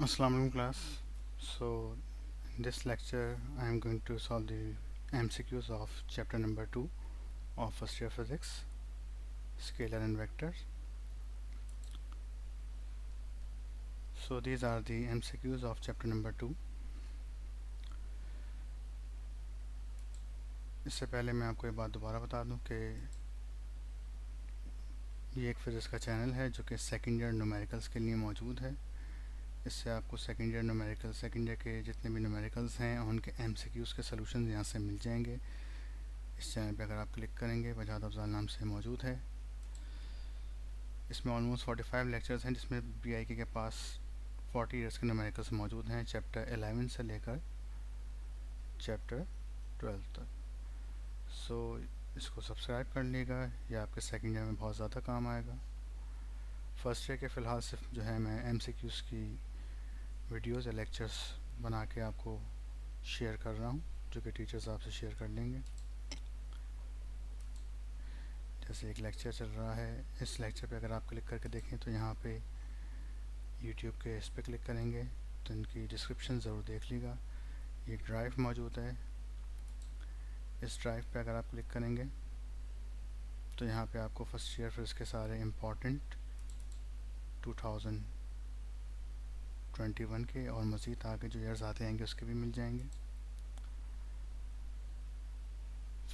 Assalamualaikum class. So in this lecture I am going to solve the MCQs of chapter number 2 of first year physics, scalar and vectors. So these are the MCQs of chapter number 2. इससे पहले मैं आपको एक बात दोबारा बता दूं कि ये एक फिजिक्स का चैनल है जो कि सेकेंड ईयर न्यूमेरिकल्स के लिए मौजूद है। इससे आपको सेकेंड ईयर के जितने भी न्यूमेरिकल्स हैं उनके MCQs के सलूशन यहाँ से मिल जाएंगे। इस चैनल पे अगर आप क्लिक करेंगे वजाहत अफजाल नाम से मौजूद है। इसमें ऑलमोस्ट 45 लेक्चर्स हैं जिसमें BIK के पास 40 ईयर्स के न्यूमेरिकल्स मौजूद हैं, चैप्टर 11 से लेकर चैप्टर 12 तक। सो इसको सब्सक्राइब कर लीजिएगा, ये आपके सेकेंड ईयर में बहुत ज़्यादा काम आएगा। फर्स्ट ईयर के फ़िलहाल सिर्फ जो है मैं MCQs की वीडियोस या लेक्चर्स बना के आपको शेयर कर रहा हूँ, जो कि टीचर्स आपसे शेयर कर लेंगे। जैसे एक लेक्चर चल रहा है, इस लेक्चर पे अगर आप क्लिक करके देखें तो यहाँ पे यूट्यूब के इस पे क्लिक करेंगे तो इनकी डिस्क्रिप्शन ज़रूर देख लीजिएगा। ये ड्राइव मौजूद है, इस ड्राइव पे अगर आप क्लिक करेंगे तो यहाँ पे आपको फर्स्ट ईयर फिर इसके सारे इम्पॉर्टेंट 2021 के और मज़ीद आगे जो ईयर्स आते आएंगे उसके भी मिल जाएंगे।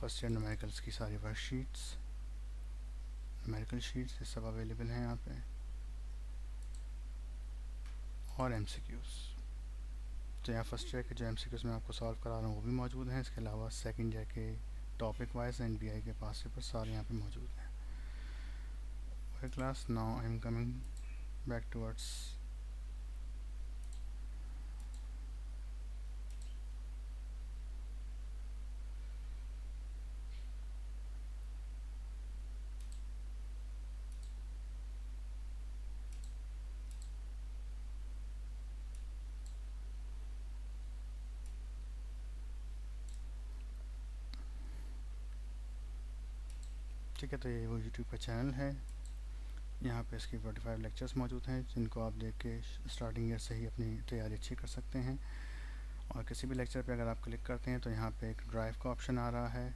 फर्स्ट ईयर न्यूमेरिकल्स की सारी वर्कशीट्स, न्यूमेरिकल शीट्स ये सब अवेलेबल हैं यहाँ पे, और MCQs। तो यहाँ फर्स्ट ईयर के जो MCQs मैं आपको सॉल्व करा रहा हूँ वो भी मौजूद हैं। इसके अलावा सेकंड ईयर के टॉपिक वाइज एंड BI के पास पेपर सारे यहाँ पे मौजूद हैं। Okay class, now I am coming back towards ठीक है। तो ये वो यूट्यूब का चैनल है, यहाँ पे इसकी 45 लेक्चर्स मौजूद हैं जिनको आप देख के स्टार्टिंग ईयर से ही अपनी तैयारी अच्छी कर सकते हैं। और किसी भी लेक्चर पे अगर आप क्लिक करते हैं तो यहाँ पे एक ड्राइव का ऑप्शन आ रहा है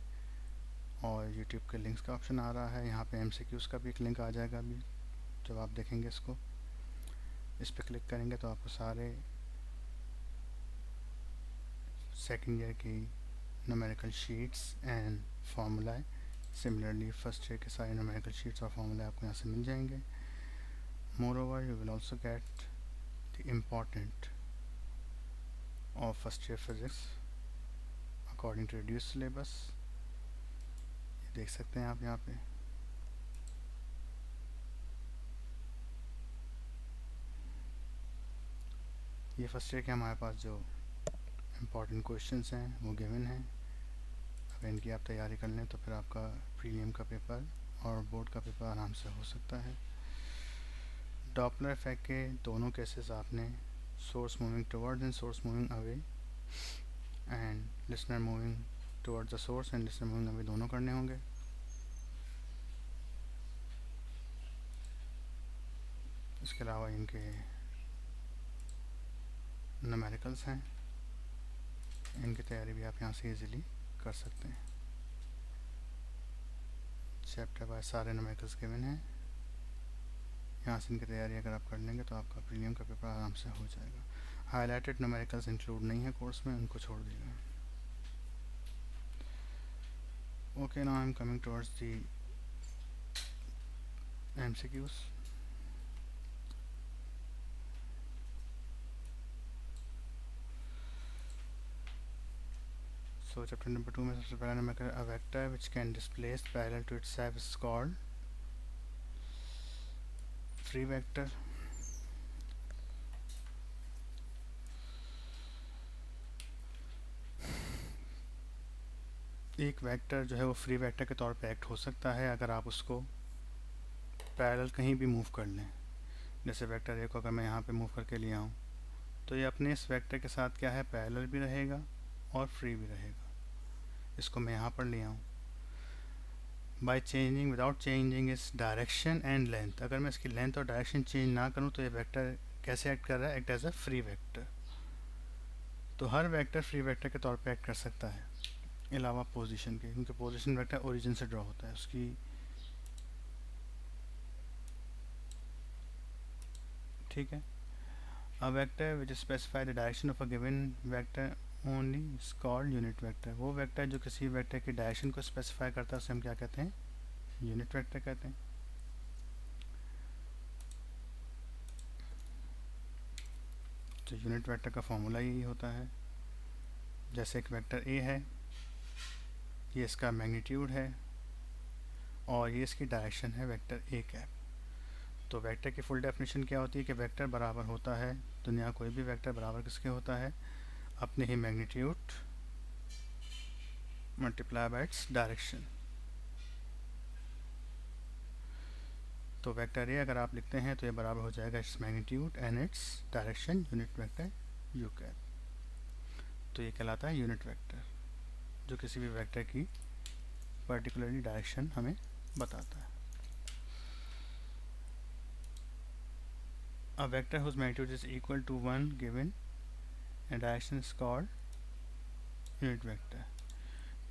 और यूट्यूब के लिंक्स का ऑप्शन आ रहा है। यहाँ पे MCQs का भी एक लिंक आ जाएगा अभी जब आप देखेंगे इसको। इस पर क्लिक करेंगे तो आपको सारे सेकेंड ईयर की numerical sheets and formula, similarly first year के सारे न्यूमेरिकल शीट्स और फार्मूला आपको यहाँ से मिल जाएंगे। More you will also get the important of first year physics according to reduce syllabus. ये देख सकते हैं आप यहाँ पे। ये फर्स्ट ईयर के हमारे पास जो इम्पॉर्टेंट क्वेश्चंस हैं वो गिवन हैं। अगर इनकी आप तैयारी कर लें तो फिर आपका प्रीलिम का पेपर और बोर्ड का पेपर आराम से हो सकता है। डॉपलर इफेक्ट के दोनों केसेस आपने source moving towards and source moving away and listener moving towards the source and listener moving away दोनों करने होंगे। इसके अलावा इनके न्यूमेरिकल्स हैं, इनकी तैयारी भी आप यहाँ से इजीली कर सकते हैं। चैप्टर बाय सारे न्यूमेरिकल्स गिवन हैं, यहाँ से इनकी तैयारी अगर आप कर लेंगे तो आपका प्रीलिम का पेपर आराम से हो जाएगा। हाईलाइटेड न्यूमेरिकल्स इंक्लूड नहीं है कोर्स में, उनको छोड़ दीजिएगा। Okay, now I am coming towards the MCQs। So chapter number 2 में सबसे पहला नंबर a vector which can displace parallel to itself is called free vector. एक वेक्टर जो है वो फ्री वेक्टर के तौर पे एक्ट हो सकता है अगर आप उसको पैरेलल कहीं भी मूव कर लें। जैसे वेक्टर ए को अगर मैं यहाँ पे मूव करके लिया हूँ तो ये अपने इस वेक्टर के साथ क्या है, पैरेलल भी रहेगा और फ्री भी रहेगा। इसको मैं यहाँ पर लिया हूँ बाय चेंजिंग विदाउट चेंजिंग इस डायरेक्शन एंड लेंथ। अगर मैं इसकी लेंथ और डायरेक्शन चेंज ना करूँ तो ये वेक्टर कैसे एक्ट कर रहा है? Act as a free vector. तो हर वेक्टर फ्री वेक्टर के तौर पे एक्ट कर सकता है अलावा पोजीशन के, क्योंकि पोजीशन वेक्टर ओरिजिन से ड्रॉ होता है उसकी। ठीक है। अ vector which specify the direction of a given vector only is called unit vector. वो वेक्टर जो किसी वेक्टर की डायरेक्शन को स्पेसिफाई करता है उसे हम क्या कहते हैं? यूनिट वेक्टर कहते हैं। तो यूनिट वेक्टर का फॉर्मूला यही होता है। जैसे एक वेक्टर ए है, ये इसका मैग्नीट्यूड है और ये इसकी डायरेक्शन है वेक्टर ए कैप। तो वेक्टर की फुल डेफिनेशन क्या होती है कि वेक्टर बराबर होता है, दुनिया कोई भी वेक्टर बराबर किसके होता है? अपने ही magnitude multiply by its direction. तो वेक्टर ए अगर आप लिखते हैं तो ये बराबर हो जाएगा its magnitude and its direction unit vector U cap. तो ये कहलाता है यूनिट वेक्टर, जो किसी भी वेक्टर की पर्टिकुलरली डायरेक्शन हमें बताता है। A vector whose magnitude is equal to 1 given and direction is called unit vector।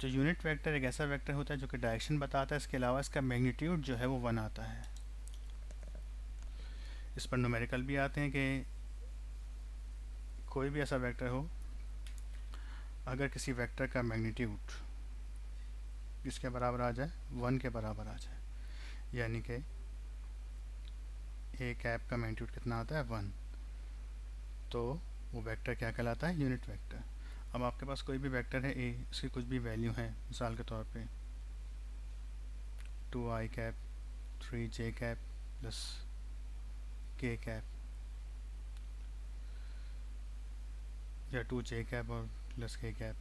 जो यूनिट वेक्टर एक ऐसा वेक्टर होता है जो कि डायरेक्शन बताता है, इसके अलावा इसका मैग्नीट्यूड जो है वो 1 आता है। इस पर न्यूमेरिकल भी आते हैं कि कोई भी ऐसा वेक्टर हो, अगर किसी वेक्टर का मैग्नीट्यूड किसके बराबर आ जाए? 1 के बराबर आ जाए, यानी कि ए कैप का मैग्नीट्यूड कितना आता है? 1। तो वो वेक्टर क्या कहलाता है? Unit vector. अब आपके पास कोई भी वेक्टर है ए, इसकी कुछ भी वैल्यू है, मिसाल के तौर पे 2i cap 3j cap plus k cap या 2j कैप और प्लस k कैप।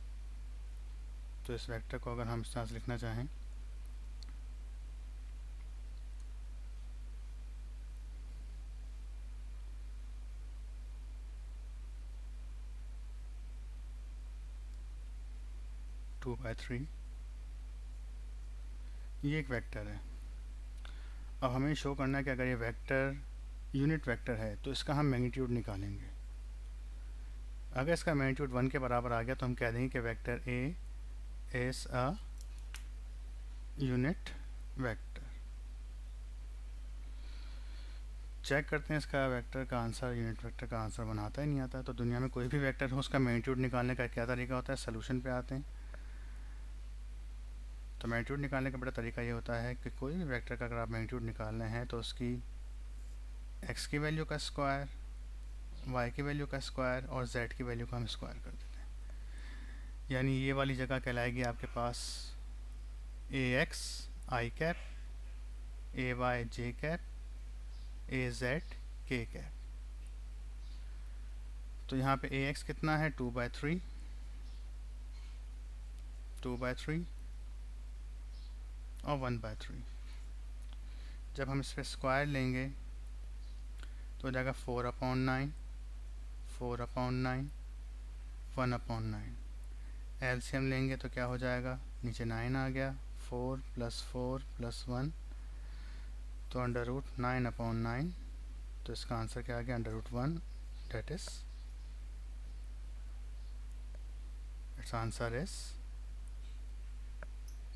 तो इस वेक्टर को अगर हम इस तरह से लिखना चाहें, टू बाई थ्री, ये एक वेक्टर है। अब हमें शो करना है कि अगर ये वेक्टर यूनिट वेक्टर है तो इसका हम मैग्नीट्यूड निकालेंगे। अगर इसका मैग्नीट्यूड 1 के बराबर आ गया तो हम कह देंगे कि vector A is a unit vector. Check करते हैं इसका वेक्टर का आंसर यूनिट वेक्टर का आंसर बनाता ही नहीं आता। तो दुनिया में कोई भी वेक्टर हो उसका मैग्नीट्यूड निकालने का क्या तरीका होता है? सोल्यूशन पे आते हैं। तो मैग्नीट्यूड निकालने का बड़ा तरीका ये होता है कि कोई भी वेक्टर का अगर आप मैग्नीट्यूड निकालने हैं तो उसकी एक्स की वैल्यू का स्क्वायर, वाई की वैल्यू का स्क्वायर और जेड की वैल्यू का हम स्क्वायर कर देते हैं। यानी ये वाली जगह कहलाएगी आपके पास ए एक्स आई कैप, ए वाई जे कैप, ए जेड के कैप। तो यहाँ पे ए एक्स कितना है? 2/3, 2/3 और 1/3। जब हम इस पर स्क्वायर लेंगे तो हो जाएगा 4/9, 4/9, 1/9। एलसीएम लेंगे तो क्या हो जाएगा? नीचे 9 आ गया, 4 + 4 + 1, तो √9/9। तो इसका आंसर क्या आ गया? √1। That is its answer is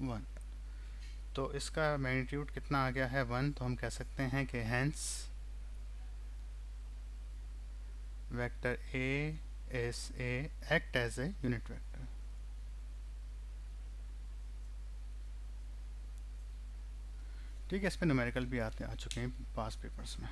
1। तो इसका मैग्नीट्यूड कितना आ गया है? 1। तो हम कह सकते हैं कि hence vector A is a act as a unit vector. ठीक है, इस पर न्यूमेरिकल भी आ चुके हैं पास पेपर्स में।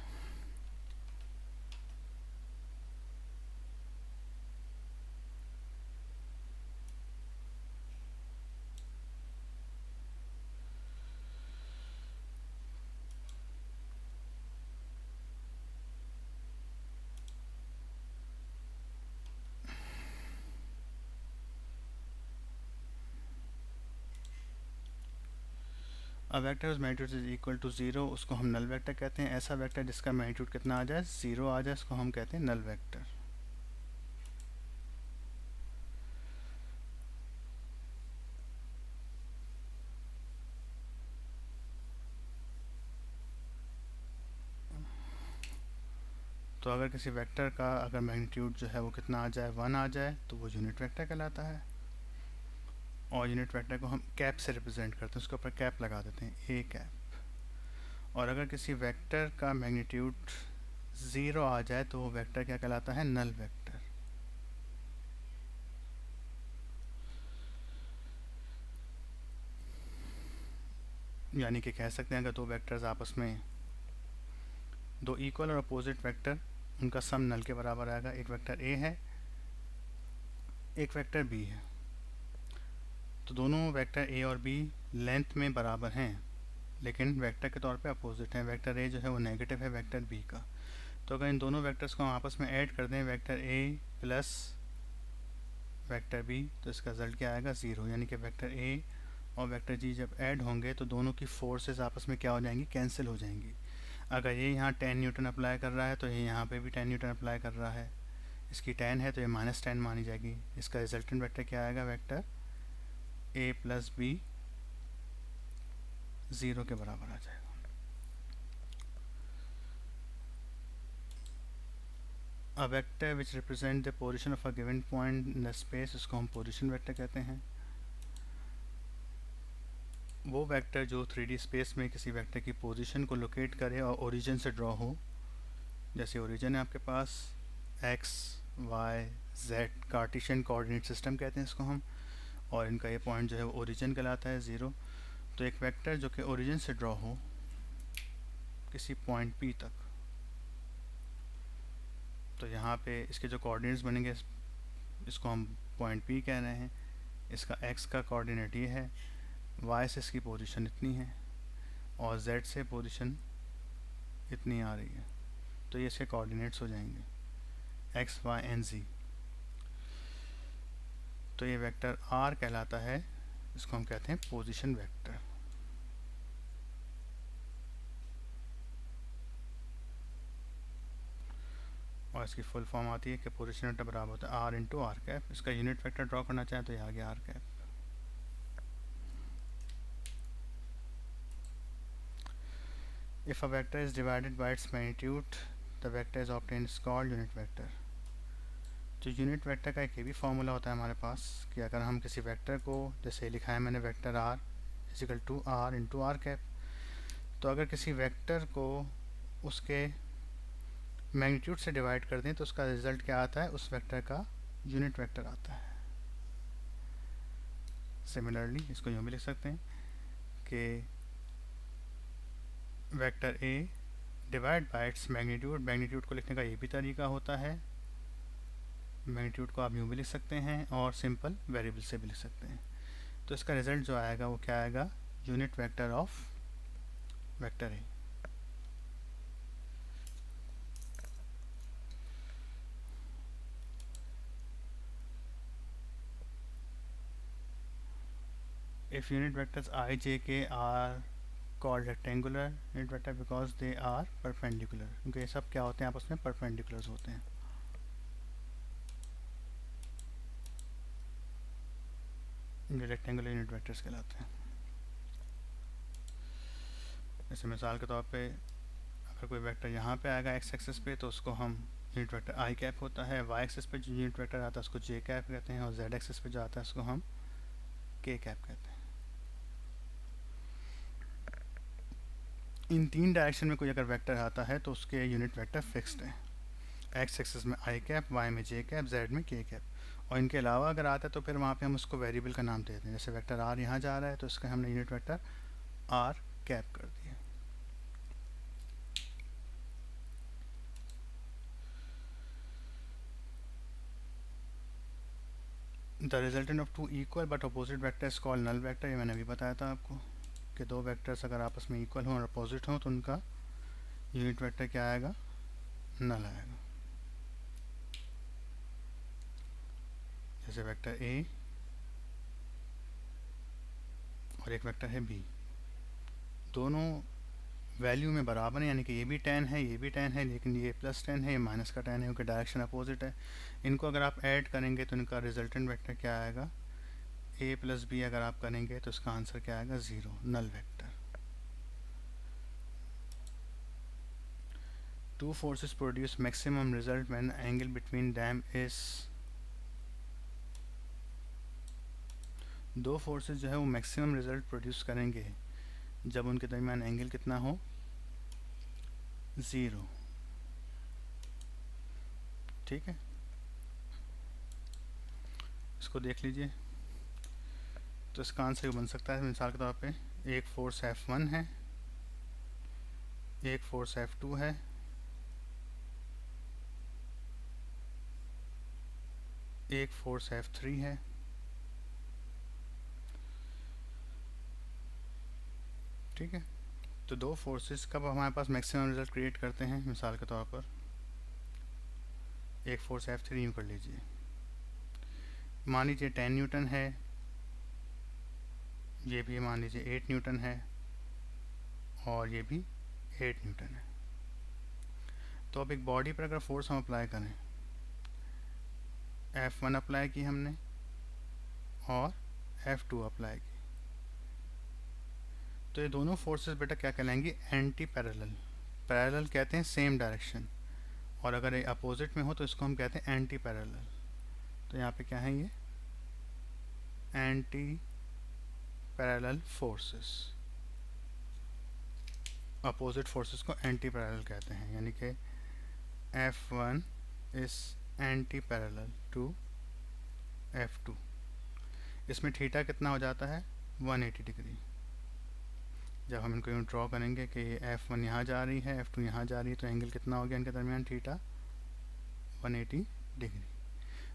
अब वेक्टर उस मैग्नीट्यूड इज इक्वल टू 0, उसको हम नल वेक्टर कहते हैं। ऐसा वेक्टर जिसका मैग्नीट्यूड कितना आ जाए? 0 आ जाए, उसको हम कहते हैं नल वेक्टर। तो अगर किसी वेक्टर का अगर मैग्नीट्यूड जो है वो कितना आ जाए, 1 आ जाए, तो वो यूनिट वेक्टर कहलाता है। और यूनिट वेक्टर को हम कैप से रिप्रेजेंट करते हैं, उसके ऊपर कैप लगा देते हैं, ए कैप। और अगर किसी वेक्टर का मैग्नीट्यूड 0 आ जाए तो वो वेक्टर क्या कहलाता है, नल वेक्टर। यानी कि कह सकते हैं अगर दो वेक्टर्स आपस में, दो इक्वल और अपोजिट वेक्टर, उनका सम नल के बराबर आएगा। एक वेक्टर ए है, एक वेक्टर बी है, तो दोनों वेक्टर ए और बी लेंथ में बराबर हैं, लेकिन वेक्टर के तौर पे अपोजिट हैं। वेक्टर ए जो है वो नेगेटिव है वेक्टर बी का। तो अगर इन दोनों वेक्टर्स को हम आपस में ऐड कर दें, vector A plus vector B, तो इसका रिजल्ट क्या आएगा, 0। यानी कि वेक्टर ए और वेक्टर जी जब ऐड होंगे तो दोनों की फोर्सेस आपस में क्या हो जाएंगी, कैंसिल हो जाएंगी। अगर ये यहाँ 10 न्यूटन अप्लाई कर रहा है तो ये यहाँ पे भी 10 न्यूटन अप्लाई कर रहा है। इसकी 10 है तो ये -10 मानी जाएगी। इसका रिजल्टेंट वेक्टर क्या आएगा, वेक्टर ए प्लस बी 0 के बराबर आ जाएगा। अ vector which represent the position of a given point in the space, इसको हम पोजीशन वेक्टर कहते हैं। वो वेक्टर जो 3D स्पेस में किसी वेक्टर की पोजीशन को लोकेट करे और ओरिजिन से ड्रॉ हो। जैसे ओरिजिन है आपके पास x, y, z, Cartesian coordinate system कहते हैं इसको हम, और इनका ये पॉइंट जो है वो ओरिजिन कहलाता है 0। तो एक वेक्टर जो कि ओरिजिन से ड्रॉ हो किसी पॉइंट P तक, तो यहाँ पे इसके जो कोऑर्डिनेट्स बनेंगे, इसको हम पॉइंट P कह रहे हैं। इसका x का कोऑर्डिनेट ये है, y से इसकी पोजीशन इतनी है, और z से पोजीशन इतनी आ रही है, तो ये इसके कोऑर्डिनेट्स हो जाएंगे x, y एंड z। तो ये वेक्टर r कहलाता है, इसको हम कहते हैं पोजीशन वेक्टर। और इसकी फुल फॉर्म आती है कि पोजीशन वेक्टर बराबर होता है r इंटू आर कैप। इसका यूनिट वेक्टर ड्रॉ करना चाहें तो ये आ गया r cap. If a vector is divided by its magnitude, the vector is obtained is called unit vector। तो यूनिट वेक्टर का एक ये भी फॉर्मूला होता है हमारे पास कि अगर हम किसी वेक्टर को, जैसे लिखा है मैंने, vector r equal to r into R cap, तो अगर किसी वेक्टर को उसके मैग्नीट्यूड से डिवाइड कर दें तो उसका रिजल्ट क्या आता है, उस वेक्टर का यूनिट वेक्टर आता है। सिमिलरली इसको यूँ भी लिख सकते हैं कि vector A divide by its magnitude. Magnitude को लिखने का ये भी तरीका होता है, मैग्नीट्यूड को आप यूँ भी लिख सकते हैं और सिंपल वेरिएबल से भी लिख सकते हैं। तो इसका रिजल्ट जो आएगा वो क्या आएगा, unit vector of vector A. If unit vectors I, j, k are called rectangular unit vector because they are perpendicular, क्योंकि ये सब क्या होते हैं, आपस में perpendiculars होते हैं। ये रेक्टेंगुलर यूनिट वेक्टर्स कहलाते हैं। जैसे मिसाल के तौर पे अगर कोई वेक्टर यहाँ पे आएगा x एक्सिस पे तो उसको हम यूनिट वेक्टर i कैप होता है, y एक्सिस पे जो यूनिट वेक्टर आता है उसको j कैप कहते हैं, और z एक्सिस पे जो आता है उसको हम k कैप कहते हैं। इन तीन डायरेक्शन में कोई अगर वेक्टर आता है तो उसके यूनिट वेक्टर फिक्स्ड है। x एक्सिस में i कैप, y में j कैप, z में k कैप। और इनके अलावा अगर आता है तो फिर वहाँ पे हम उसको वेरिएबल का नाम देते हैं। जैसे वेक्टर r यहाँ जा रहा है तो इसका हमने यूनिट वेक्टर r कैप कर दिया। The resultant of two equal but opposite vectors called null vector. ये मैंने अभी बताया था आपको कि दो वेक्टर्स अगर आपस में इक्वल हों और अपोजिट हों तो उनका यूनिट वेक्टर क्या आएगा, नल आएगा। जैसे वेक्टर ए और एक वेक्टर है बी, दोनों वैल्यू में बराबर है, यानी कि ये भी 10 है, ये भी 10 है, लेकिन ये +10 है, ये माइनस का 10 है, क्योंकि डायरेक्शन अपोजिट है। इनको अगर आप ऐड करेंगे तो इनका रिजल्टेंट वेक्टर क्या आएगा, a प्लस बी अगर आप करेंगे तो इसका आंसर क्या आएगा, 0, null vector. Two forces produce maximum result when angle between them is, दो फोर्सेस जो है वो मैक्सिमम रिजल्ट प्रोड्यूस करेंगे जब उनके दरमियान एंगल कितना हो, ज़ीरो। ठीक है, इसको देख लीजिए। तो इसका आंसर ये बन सकता है, मिसाल के तौर पे एक फोर्स F1 है, एक फोर्स F2 है, एक फोर्स F3 है, ठीक है। तो दो फोर्सेस कब हमारे पास मैक्सिमम रिजल्ट क्रिएट करते हैं, मिसाल के तौर पर एक फोर्स F3 यूँ कर लीजिए, मान लीजिए 10 न्यूटन है, ये भी मान लीजिए 8 न्यूटन है, और ये भी 8 न्यूटन है। तो अब एक बॉडी पर अगर फोर्स हम अप्लाई करें, F1 अप्लाई की हमने और F2 अप्लाई की, तो ये दोनों फोर्सेस बेटा क्या कहलाएंगी, एंटी पैरेलल। पैरेलल कहते हैं सेम डायरेक्शन, और अगर ये अपोजिट में हो तो इसको हम कहते हैं एंटी पैरेलल। तो यहाँ पे क्या है, ये anti parallel forces, opposite forces को एंटी पैरेलल कहते हैं, यानी कि F1 is anti parallel to F2। इसमें थीटा कितना हो जाता है, 180 डिग्री। जब हम इनको यूँ ड्रॉ करेंगे कि F1 यहाँ जा रही है, F2 यहाँ जा रही है, तो एंगल कितना हो गया इनके दरमियान, थीटा 180 डिग्री।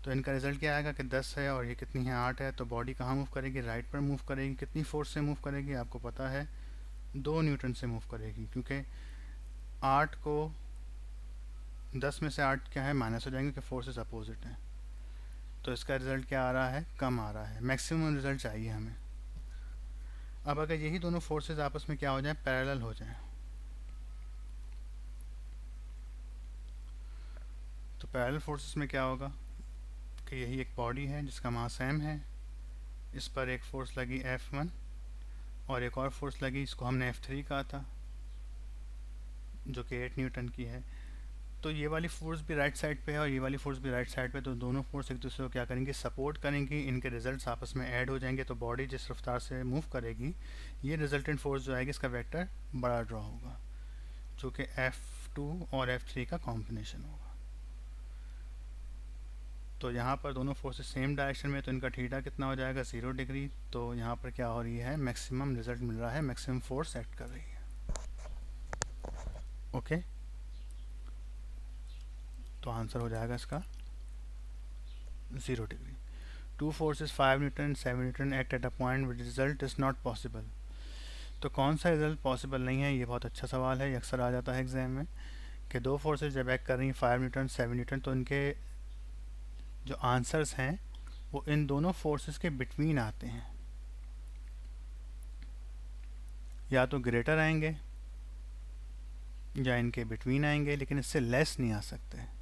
तो इनका रिजल्ट क्या आएगा कि 10 है और ये कितनी है, 8 है। तो बॉडी कहाँ मूव करेगी, राइट पर मूव करेगी। कितनी फोर्स से मूव करेगी, आपको पता है 2 न्यूटन से मूव करेगी, क्योंकि 8 को 10 में से 8 क्या है, माइनस हो जाएंगे कि फोर्सेस अपोजिट हैं। तो इसका रिजल्ट क्या आ रहा है, कम आ रहा है। मैक्सिमम रिजल्ट चाहिए हमें। अब अगर यही दोनों फोर्सेस आपस में क्या हो जाए, पैरेलल हो जाए, तो पैरेलल फोर्सेस में क्या होगा कि यही एक बॉडी है जिसका मास m है, इस पर एक फोर्स लगी F1 और एक और फोर्स लगी, इसको हमने F3 कहा था, जो कि 8 न्यूटन की है। तो ये वाली फोर्स भी राइट साइड पे है और ये वाली फोर्स भी राइट साइड पे, तो दोनों फोर्स एक दूसरे को क्या करेंगे, सपोर्ट करेंगी। इनके रिजल्ट्स आपस में ऐड हो जाएंगे, तो बॉडी जिस रफ्तार से मूव करेगी, ये रिजल्टेंट फोर्स जो आएगी इसका वेक्टर बड़ा ड्रॉ होगा, जो कि F2 और F3 का कॉम्बिनेशन होगा। तो यहाँ पर दोनों फोर्सेस सेम डायरेक्शन में, तो इनका थीटा कितना हो जाएगा, 0 डिग्री। तो यहाँ पर क्या हो रही है, मैक्सिमम रिजल्ट मिल रहा है, मैक्सिमम फोर्स एक्ट कर रही है। ओके, तो आंसर हो जाएगा इसका 0 degree. Two forces 5 Newton 7 Newton act at a point which result is not possible. तो कौन सा रिजल्ट पॉसिबल नहीं है, ये बहुत अच्छा सवाल है, ये अक्सर आ जाता है एग्जाम में, कि दो फोर्सेस जब एक्ट कर रही हैं 5 न्यूटन 7 न्यूटन, तो इनके जो आंसर्स हैं वो इन दोनों फोर्सेस के बिटवीन आते हैं, या तो ग्रेटर आएंगे या इनके बिटवीन आएंगे, लेकिन इससे लेस नहीं आ सकते।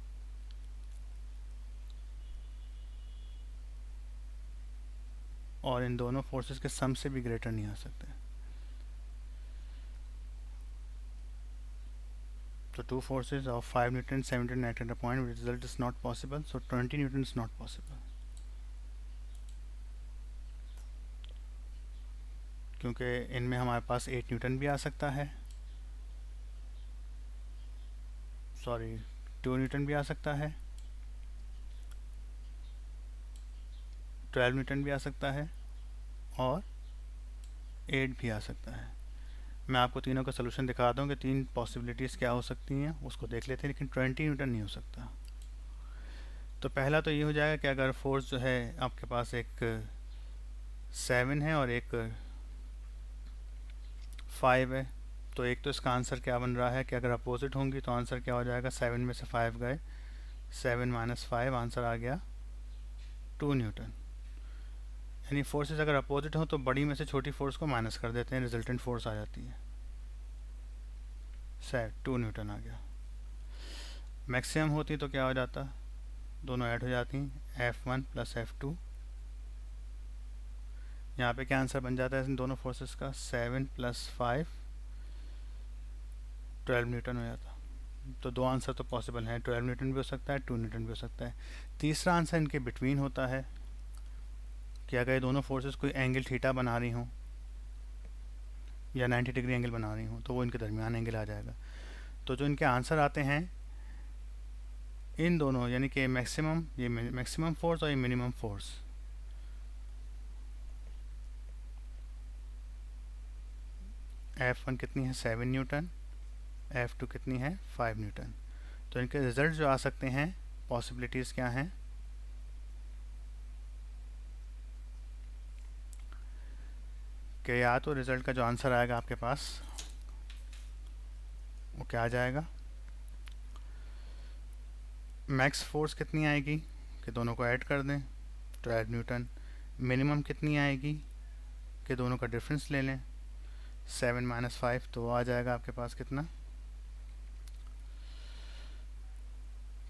और इन दोनों फोर्सेस के सम से भी ग्रेटर नहीं आ सकते। तो two forces of 5 Newton 7 Newton act at a point which result is not possible, so 20 Newton is not possible, क्योंकि इनमें हमारे पास 8 न्यूटन भी आ सकता है, सॉरी 2 न्यूटन भी आ सकता है, 12 न्यूटन भी आ सकता है, और 8 भी आ सकता है। मैं आपको तीनों का सोल्यूशन दिखा दूँ कि 3 पॉसिबिलिटीज़ क्या हो सकती हैं, उसको देख लेते हैं। लेकिन 20 न्यूटन नहीं हो सकता। तो पहला तो ये हो जाएगा कि अगर फोर्स जो है आपके पास एक 7 है और एक 5 है, तो एक तो इसका आंसर क्या बन रहा है कि अगर अपोजिट होंगी तो आंसर क्या हो जाएगा, 7 में से 5 गए, 7 माइनस 5, आंसर आ गया 2 न्यूटन। यानी फोर्सेस अगर अपोजिट हो तो बड़ी में से छोटी फोर्स को माइनस कर देते हैं, रिजल्टेंट फोर्स आ जाती है, 2 न्यूटन आ गया। मैक्सिमम होती तो क्या हो जाता, दोनों ऐड हो जाती, F1 प्लस F2। यहाँ पे क्या आंसर बन जाता है इन दोनों फोर्सेस का, 7 प्लस 5 12 न्यूटन हो जाता। तो दो आंसर तो पॉसिबल हैं, 12 न्यूटन भी हो सकता है, 2 न्यूटन भी हो सकता है। तीसरा आंसर इनके बिटवीन होता है कि अगर ये दोनों फोर्सेस कोई एंगल थीटा बना रही हों या 90 डिग्री एंगल बना रही हूँ तो वो इनके दरमियान एंगल आ जाएगा। तो जो इनके आंसर आते हैं इन दोनों, यानी कि मैक्सिमम, ये मैक्सिमम फोर्स और ये मिनिमम फोर्स, F1 कितनी है 7 न्यूटन, F2 कितनी है 5 न्यूटन। तो इनके रिजल्ट जो आ सकते हैं, पॉसिबिलिटीज़ क्या हैं, कि या तो रिजल्ट का जो आंसर आएगा आपके पास वो क्या आ जाएगा, मैक्स फोर्स कितनी आएगी कि दोनों को ऐड कर दें 12 न्यूटन, मिनिमम कितनी आएगी कि दोनों का डिफरेंस ले लें 7 - 5, तो आ जाएगा आपके पास कितना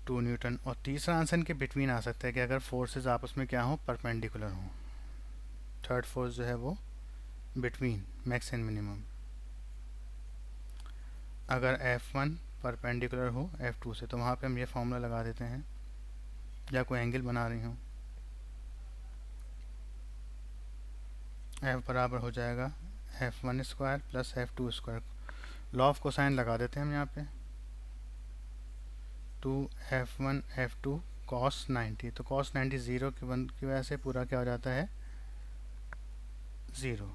2 न्यूटन। और तीसरा आंसर इनके बिटवीन आ सकता है कि अगर फोर्सेस आपस में क्या हो, परपेंडिकुलर हो। थर्ड फोर्स जो है वो बिटवीन मैक्स एंड मिनिमम, अगर F1 परपेंडिकुलर हो F2 से तो वहाँ पे हम ये फॉर्मूला लगा देते हैं, या कोई एंगल बना रही हूँ, F बराबर हो जाएगा F1 square plus F2 square. Law of cosine लगा देते हैं हम यहाँ पे, 2F1 F2 cos 90, तो cos 90 ज़ीरो की वजह से पूरा क्या हो जाता है, ज़ीरो।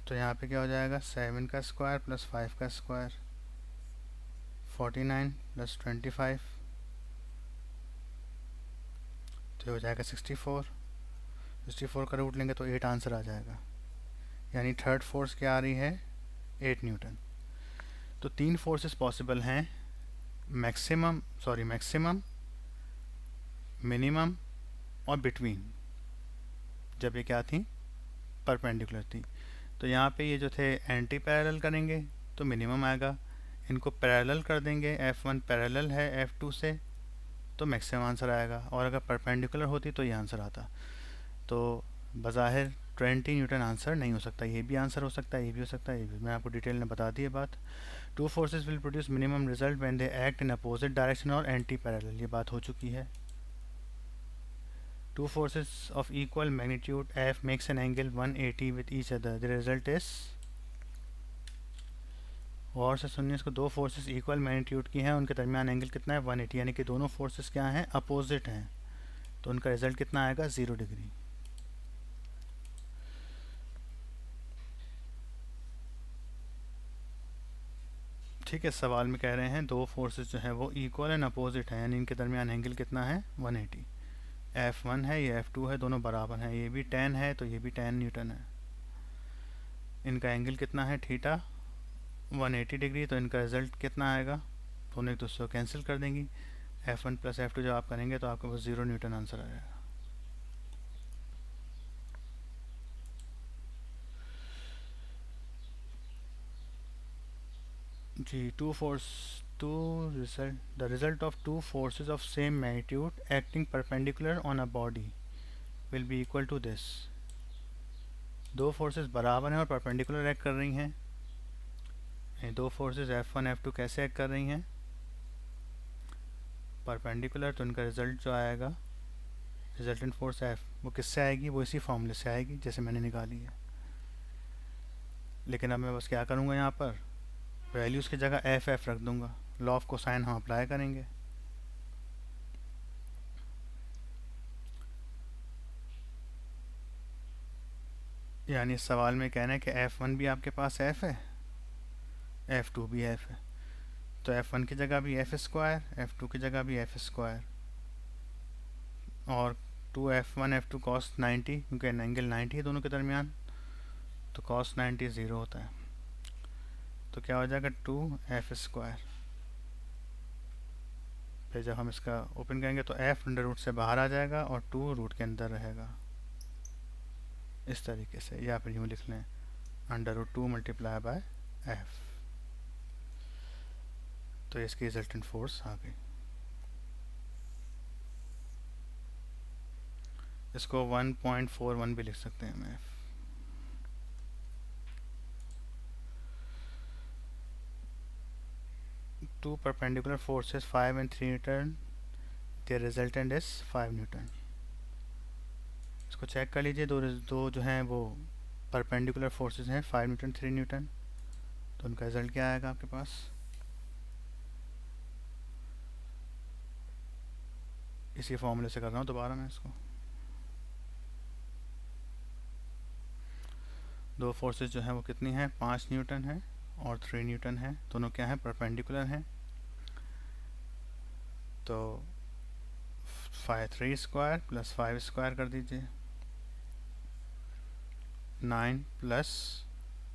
तो यहाँ पे क्या हो जाएगा 7 का स्क्वायर प्लस 5 का स्क्वायर, 49 प्लस 25, तो हो जाएगा 64। 64 का रूट लेंगे तो 8 आंसर आ जाएगा, यानी थर्ड फोर्स क्या आ रही है 8 न्यूटन। तो तीन फोर्सेस पॉसिबल हैं, मैक्सिमम मिनिमम और बिटवीन, जब ये क्या थी, परपेंडिकुलर थी। तो यहाँ पे ये जो थे एंटी पैरेलल करेंगे तो मिनिमम आएगा, इनको पैरेलल कर देंगे, F1 पैरेलल है F2 से तो मैक्सिमम आंसर आएगा, और अगर परपेंडिकुलर होती तो ये आंसर आता। तो बज़ाहिर 20 न्यूटन आंसर नहीं हो सकता, ये भी आंसर हो सकता है, ये भी हो सकता है, ये भी। मैं आपको डिटेल में बता दी है बात। Two forces will produce minimum result when they act in opposite direction और एंटी पैरेलल, ये बात हो चुकी है। Two forces of equal magnitude F makes an angle 180 with each other. The result is, और से सुनिए इसको, दो फोर्सेस इक्वल मैग्नीट्यूड की हैं, उनके दरमियान एंगल कितना है 180, यानी कि दोनों फोर्सेस क्या हैं, अपोजिट हैं, तो उनका रिजल्ट कितना आएगा 0 डिग्री। ठीक है, सवाल में कह रहे हैं दो फोर्सेस जो है वो इक्वल एंड अपोजिट हैं, यानी इनके दरमियान एंगल कितना है 180। F1 है, ये F2 है, दोनों बराबर हैं, ये भी 10 है तो ये भी 10 न्यूटन है। इनका एंगल कितना है थीटा 180 डिग्री, तो इनका रिजल्ट कितना आएगा, दोनों एक दूसरे को कैंसिल कर देंगी, F1 प्लस F2 जब आप करेंगे तो आपके पास 0 न्यूटन आंसर आ जाएगा। जी, the result of two forces of same magnitude acting perpendicular on a body will be equal to this। दो फोर्सेस बराबर हैं और परपेंडिकुलर एक्ट कर रही हैं, ये दो फोर्सेस F1 F2 कैसे एक्ट कर रही हैं, परपेंडिकुलर, तो इनका रिजल्ट जो आएगा, रिजल्टेंट फोर्स F, वो किससे आएगी, वो इसी फॉर्मूले से आएगी जैसे मैंने निकाली है। लेकिन अब मैं बस क्या करूँगा, यहाँ पर वैल्यूज़ की जगह F रख दूँगा, लॉ ऑफ कोसाइन हम अप्लाई करेंगे। यानी इस सवाल में कहना है कि F1 भी आपके पास F है, F2 भी F है, तो F1 की जगह भी F स्क्वायर, F2 की जगह भी F स्क्वायर, और 2F1 F2 cos 90, क्योंकि एंगल 90 है दोनों के दरमियान, तो cos 90 ज़ीरो होता है, तो क्या हो जाएगा 2F स्क्वायर। फिर जब हम इसका ओपन करेंगे तो F अंडर रूट से बाहर आ जाएगा और 2 रूट के अंदर रहेगा, इस तरीके से, या फिर यूँ लिख लें under root 2 multiply by F। तो इसकी रिजल्टेंट फोर्स आ गई। इसको 1.41 भी लिख सकते हैं हम F। two perpendicular forces 5 and 3 Newton, their resultant is 5 Newton. इसको चेक कर लीजिए, दो जो हैं वो परपेंडिकुलर फोर्सेस हैं 5 न्यूटन 3 न्यूटन, तो उनका रिजल्ट क्या आएगा आपके पास? इसी फॉर्मूले से कर रहा हूँ दोबारा मैं इसको। दो फोर्सेस जो हैं वो कितनी हैं? 5 न्यूटन है और 3 न्यूटन है, दोनों क्या हैं? परपेंडिकुलर हैं। तो 3 स्क्वायर प्लस 5 स्क्वायर कर दीजिए, 9 प्लस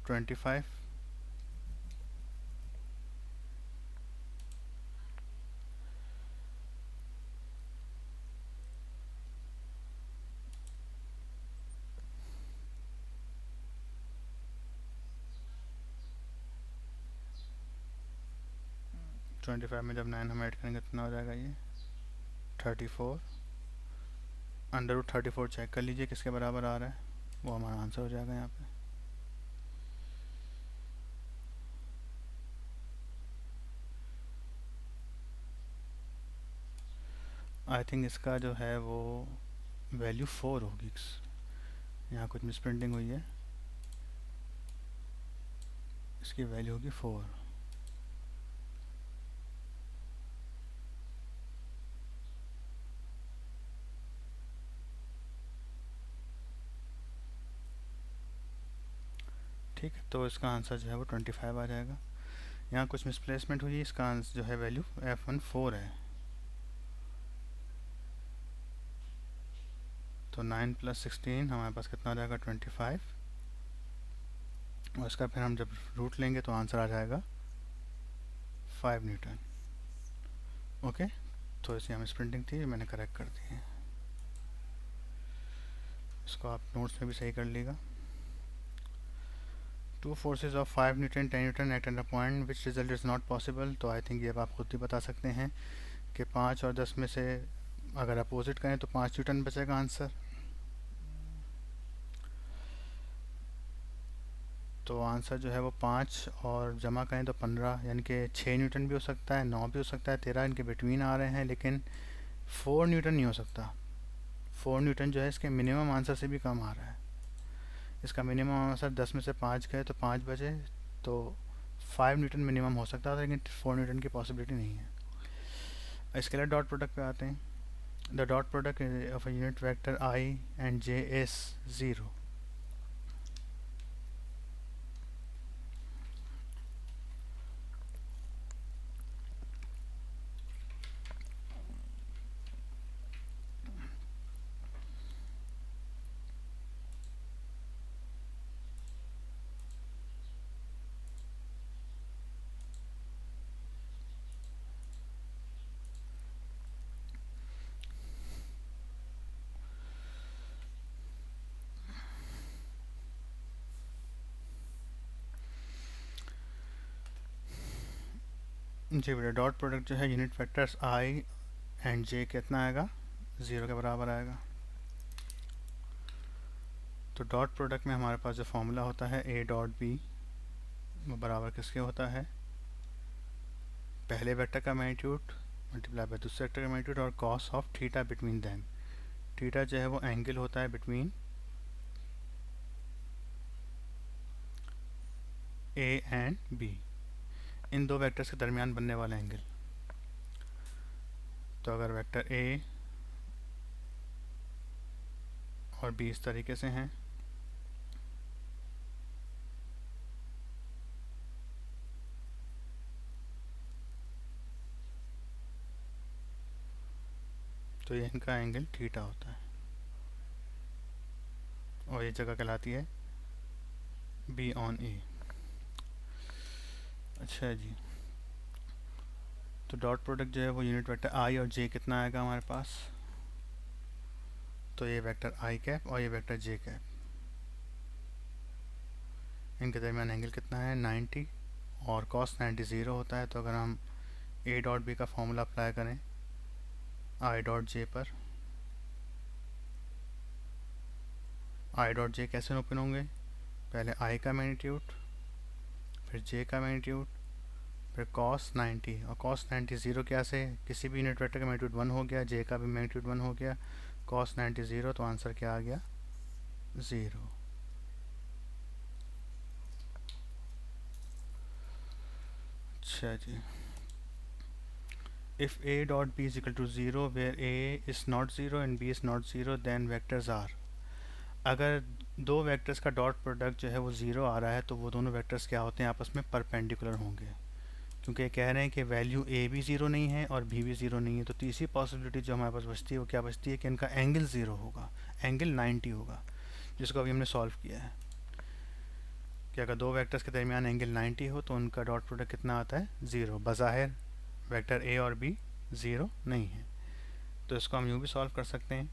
25, ट्वेंटी फाइव में जब 9 हम ऐड करेंगे कितना हो जाएगा? ये 34। अंडर रूट 34 चेक कर लीजिए किसके बराबर आ रहा है, वो हमारा आंसर हो जाएगा यहाँ पे। आई थिंक इसका जो है वो वैल्यू 4 होगी। यहाँ कुछ मिसप्रिंटिंग हुई है, इसकी वैल्यू होगी 4। ठीक है, तो इसका आंसर जो है वो 25 आ जाएगा। यहाँ कुछ मिसप्लेसमेंट हुई है, इसका आंसर जो है वैल्यू F1 4 है। तो 9 प्लस 16 हमारे पास कितना आ जाएगा? 25। और इसका फिर हम जब रूट लेंगे तो आंसर आ जाएगा 5 न्यूटन। ओके, तो इसी हम स्प्रिंटिंग थी, मैंने करेक्ट कर दी है। इसको आप नोट्स में भी सही कर लीजिएगा। Two forces of 5 newton 10 newton at an point which result is not possible. तो आई थिंक ये अब आप खुद ही बता सकते हैं कि 5 और 10 में से अगर अपोजिट करें तो 5 न्यूटन बचेगा आंसर। तो आंसर जो है वो 5 और जमा करें तो 15, यानी कि 6 न्यूटन भी हो सकता है, 9 भी हो सकता है, 13 इनके बिटवीन आ रहे हैं, लेकिन 4 न्यूटन नहीं हो सकता। 4 न्यूटन जो है इसके मिनिमम आंसर से भी कम आ रहा है। इसका मिनिमम आंसर 10 में से 5 गए तो 5 बचे, तो 5 न्यूटन मिनिमम हो सकता था, लेकिन 4 न्यूटन की पॉसिबिलिटी नहीं है। स्केलर डॉट प्रोडक्ट पे आते हैं। The dot product of a unit vector I and J is 0। जी बेटा, डॉट प्रोडक्ट जो है unit vectors I and J कितना आएगा? 0 के बराबर आएगा। तो डॉट प्रोडक्ट में हमारे पास जो फॉर्मूला होता है A डॉट B, वो बराबर किसके होता है? पहले वेक्टर का मैग्नीट्यूड मल्टीप्लाई बाय दूसरे वेक्टर का मैग्नीट्यूड और cos of theta between them. Theta जो है वो एंगल होता है बिटवीन A एंड B, इन दो वेक्टर्स के दरमियान बनने वाला एंगल। तो अगर वेक्टर A और B इस तरीके से हैं, तो ये इनका एंगल थीटा होता है और ये जगह कहलाती है B ऑन A। अच्छा जी, तो डॉट प्रोडक्ट जो है वो यूनिट वेक्टर I और J कितना आएगा हमारे पास? तो ये वेक्टर I कैप और ये वेक्टर J कैप, इनके दरमियान एंगल कितना है? 90, और cos 90 ज़ीरो होता है। तो अगर हम A डॉट B का फॉर्मूला अप्लाई करें I डॉट J पर, I डॉट J कैसे ओपन होंगे? पहले I का मैग्नीट्यूड, फिर J का मैग्नीट्यूड, फिर cos 90, और cos 90 ज़ीरो क्या से, किसी भी यूनिट वेक्टर का मैग्नीट्यूड 1 हो गया, j का भी मैग्नीट्यूड 1 हो गया, cos 90 ज़ीरो, तो आंसर क्या आ गया, ज़ीरो। अच्छा जी, if a dot b is equal to 0 where a is not 0 and b is not 0 then vectors are, अगर दो वेक्टर्स का डॉट प्रोडक्ट जो है वो ज़ीरो आ रहा है तो वो दोनों वेक्टर्स क्या होते हैं, आपस में परपेंडिकुलर होंगे, क्योंकि कह रहे हैं कि वैल्यू ए भी ज़ीरो नहीं है और बी भी ज़ीरो नहीं है। तो तीसरी पॉसिबिलिटी जो हमारे पास बचती है वो क्या बचती है कि इनका एंगल ज़ीरो होगा, एंगल 90 होगा, जिसको अभी हमने सॉल्व किया है कि अगर दो वेक्टर्स के दरमियान एंगल 90 हो तो उनका डॉट प्रोडक्ट कितना आता है, ज़ीरो। बज़ाहिर वेक्टर ए और बी ज़ीरो नहीं है, तो इसको हम यूँ भी सॉल्व कर सकते हैं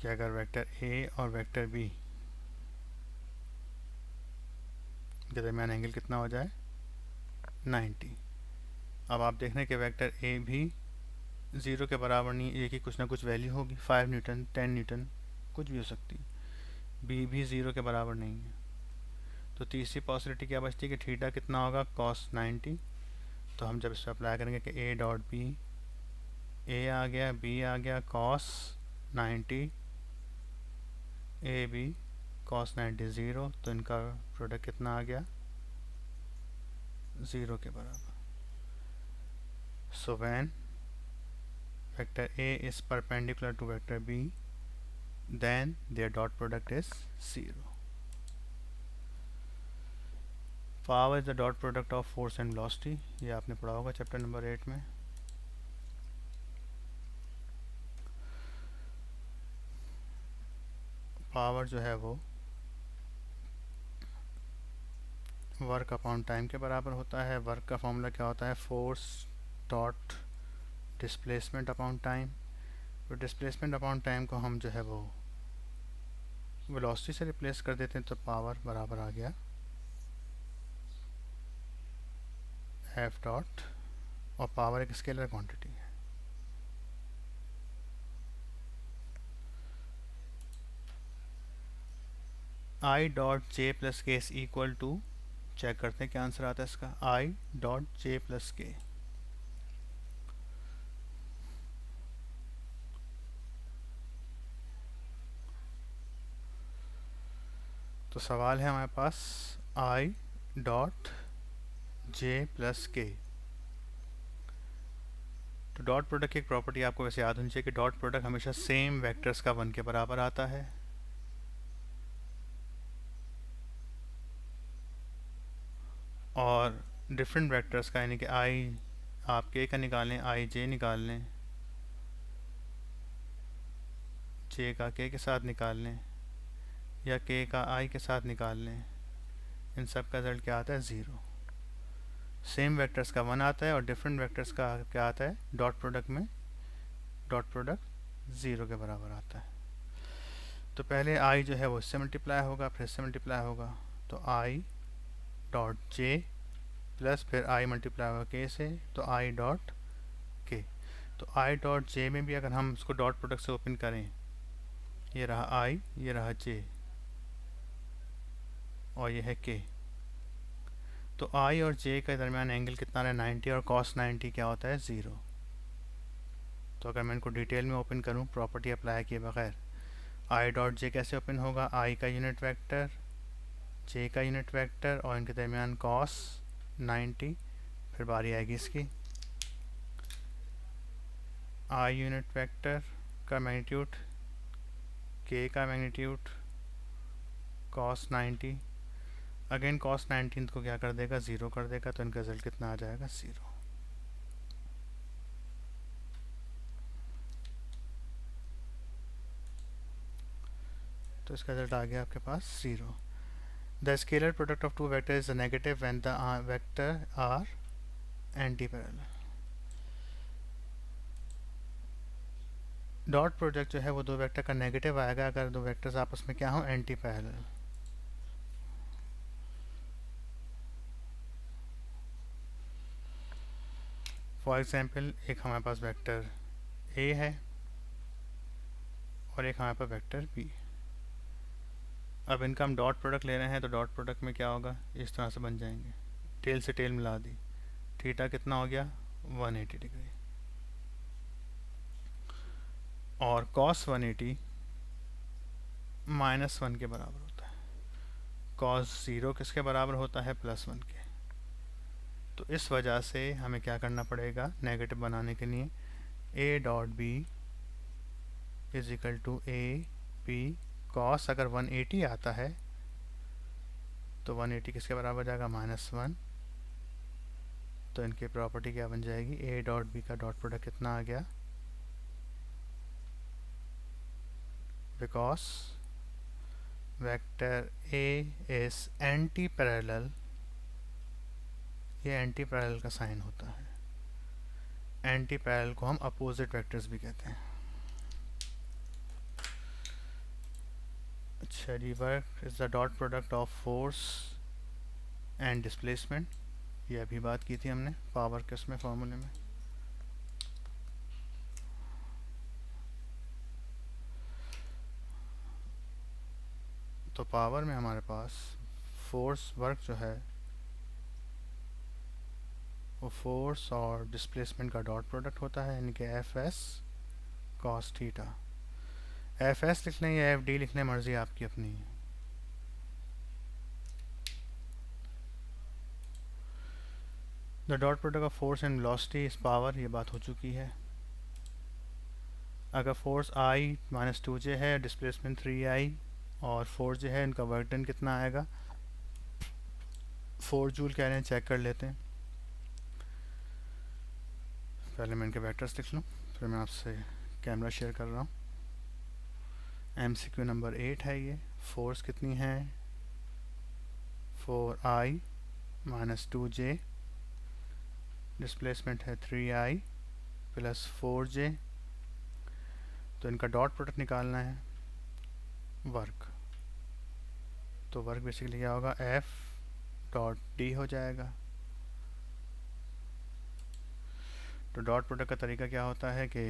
कि अगर वेक्टर ए और वेक्टर बी के दरमियान एंगल कितना हो जाए, 90। अब आप देख रहे हैं कि वेक्टर ए भी ज़ीरो के बराबर नहीं, ए की कुछ ना कुछ वैल्यू होगी, 5 न्यूटन, 10 न्यूटन, कुछ भी हो सकती है। बी भी ज़ीरो के बराबर नहीं है, तो तीसरी पॉसिबिलिटी क्या बचती है कि थीटा कितना होगा, cos 90। तो हम जब इस पर अप्लाई करेंगे कि ए डॉट बी, ए आ गया, बी आ गया, cos 90 A B cos 90 zero, तो इनका प्रोडक्ट कितना आ गया, ज़ीरो के बराबर। So when vector A is perpendicular to vector B then their dot product is 0. Power is the dot product of force and velocity, ये आपने पढ़ा होगा चैप्टर नंबर 8 में। पावर जो है वो वर्क अपॉन टाइम के बराबर होता है। वर्क का फॉर्मूला क्या होता है, force dot displacement upon time. तो डिस्प्लेसमेंट अपॉन टाइम को हम जो है वो वेलोसिटी से रिप्लेस कर देते हैं, तो पावर बराबर आ गया एफ डॉट, और पावर एक स्केलर क्वांटिटी है। आई डॉट जे प्लस के इज इक्वल टू, चेक करते हैं क्या आंसर आता है इसका, आई डॉट जे प्लस के। तो सवाल है हमारे पास आई डॉट जे प्लस के। तो डॉट प्रोडक्ट की एक प्रॉपर्टी आपको वैसे याद होनी चाहिए कि डॉट प्रोडक्ट हमेशा सेम वेक्टर्स का 1 के बराबर आता है, और डिफरेंट वेक्टर्स का, यानी कि आई आप के का निकाल लें, आई जे निकाल लें, जे का के साथ निकाल लें, या के का आई के साथ निकाल लें, इन सब का रिजल्ट क्या आता है, ज़ीरो। सेम वेक्टर्स का 1 आता है और डिफरेंट वेक्टर्स का क्या आता है, डॉट प्रोडक्ट में डॉट प्रोडक्ट ज़ीरो के बराबर आता है। तो पहले आई जो है वो इससे मल्टीप्लाई होगा, फिर इससे मल्टीप्लाई होगा, तो आई डॉट जे प्लस फिर आई मल्टीप्लाई होगा के से, तो आई डॉट के। तो आई डॉट जे में भी अगर हम इसको डॉट प्रोडक्ट से ओपन करें, ये रहा आई, ये रहा जे, और ये है के, तो आई और जे के दरमियान एंगल कितना है, 90, और cos 90 क्या होता है, ज़ीरो। तो अगर मैं इनको डिटेल में ओपन करूं प्रॉपर्टी अप्लाई किए बगैर, आई डॉट जे कैसे ओपन होगा, आई का यूनिट वेक्टर, जे का यूनिट वेक्टर, और इनके दरमियान cos 90, फिर बारी आएगी इसकी, आई यूनिट वेक्टर का मैग्नीट्यूड, के का मैग्नीट्यूड, cos 90, अगेन cos 19 को क्या कर देगा, ज़ीरो कर देगा, तो इनका रिजल्ट कितना आ जाएगा, ज़ीरो। तो इसका रिजल्ट आ गया आपके पास zero. The scalar product of two vector is negative when the vector are anti parallel. Dot product जो है वो दो वेक्टर का नेगेटिव आएगा अगर दो वेक्टर्स आपस में क्या हो, एंटी पैरेलल। फॉर एग्जांपल एक हमारे पास वेक्टर ए है और एक हमारे पास वेक्टर बी। अब इनका हम डॉट प्रोडक्ट ले रहे हैं, तो डॉट प्रोडक्ट में क्या होगा, इस तरह से बन जाएंगे, टेल से टेल मिला दी, थीटा कितना हो गया 180 डिग्री, और कॉस 180 -1 के बराबर होता है, कॉस 0 किसके बराबर होता है +1 के। तो इस वजह से हमें क्या करना पड़ेगा नेगेटिव बनाने के लिए, A dot B is equal to A P cos, अगर 180 आता है तो 180 किसके बराबर हो जाएगा -1, तो इनकी प्रॉपर्टी क्या बन जाएगी, ए डॉट बी का डॉट प्रोडक्ट कितना आ गया, because vector A is anti parallel, ये एंटी पैरेलल का साइन होता है, एंटी पैरेलल को हम अपोजिट वेक्टर्स भी कहते हैं। अच्छा जी, work is the dot product of force and displacement, ये अभी बात की थी हमने पावर के उसमें फॉर्मूले में। तो पावर में हमारे पास फोर्स वर्क जो है वो फोर्स और डिस्प्लेसमेंट का डॉट प्रोडक्ट होता है, यानी कि F S cos theta. F S लिख लें या एफ डी लिख लें, मर्जी आपकी अपनी। The dot product of force and velocity is power, ये बात हो चुकी है। अगर फोर्स आई -2j है, डिस्प्लेसमेंट 3i, और फोर्स जो है इनका वर्क डन कितना आएगा 4 जूल कह रहे हैं, चेक कर लेते हैं। पहले मैं इनके वेक्टर्स लिख लूँ, फिर मैं आपसे कैमरा शेयर कर रहा हूँ। MCQ नंबर 8 है ये। फोर्स कितनी है 4i -2j, डिस्प्लेसमेंट है 3i + 4j, तो इनका डॉट प्रोडक्ट निकालना है वर्क। तो वर्क बेसिकली क्या होगा, F डॉट D हो जाएगा। तो डॉट प्रोडक्ट का तरीका क्या होता है कि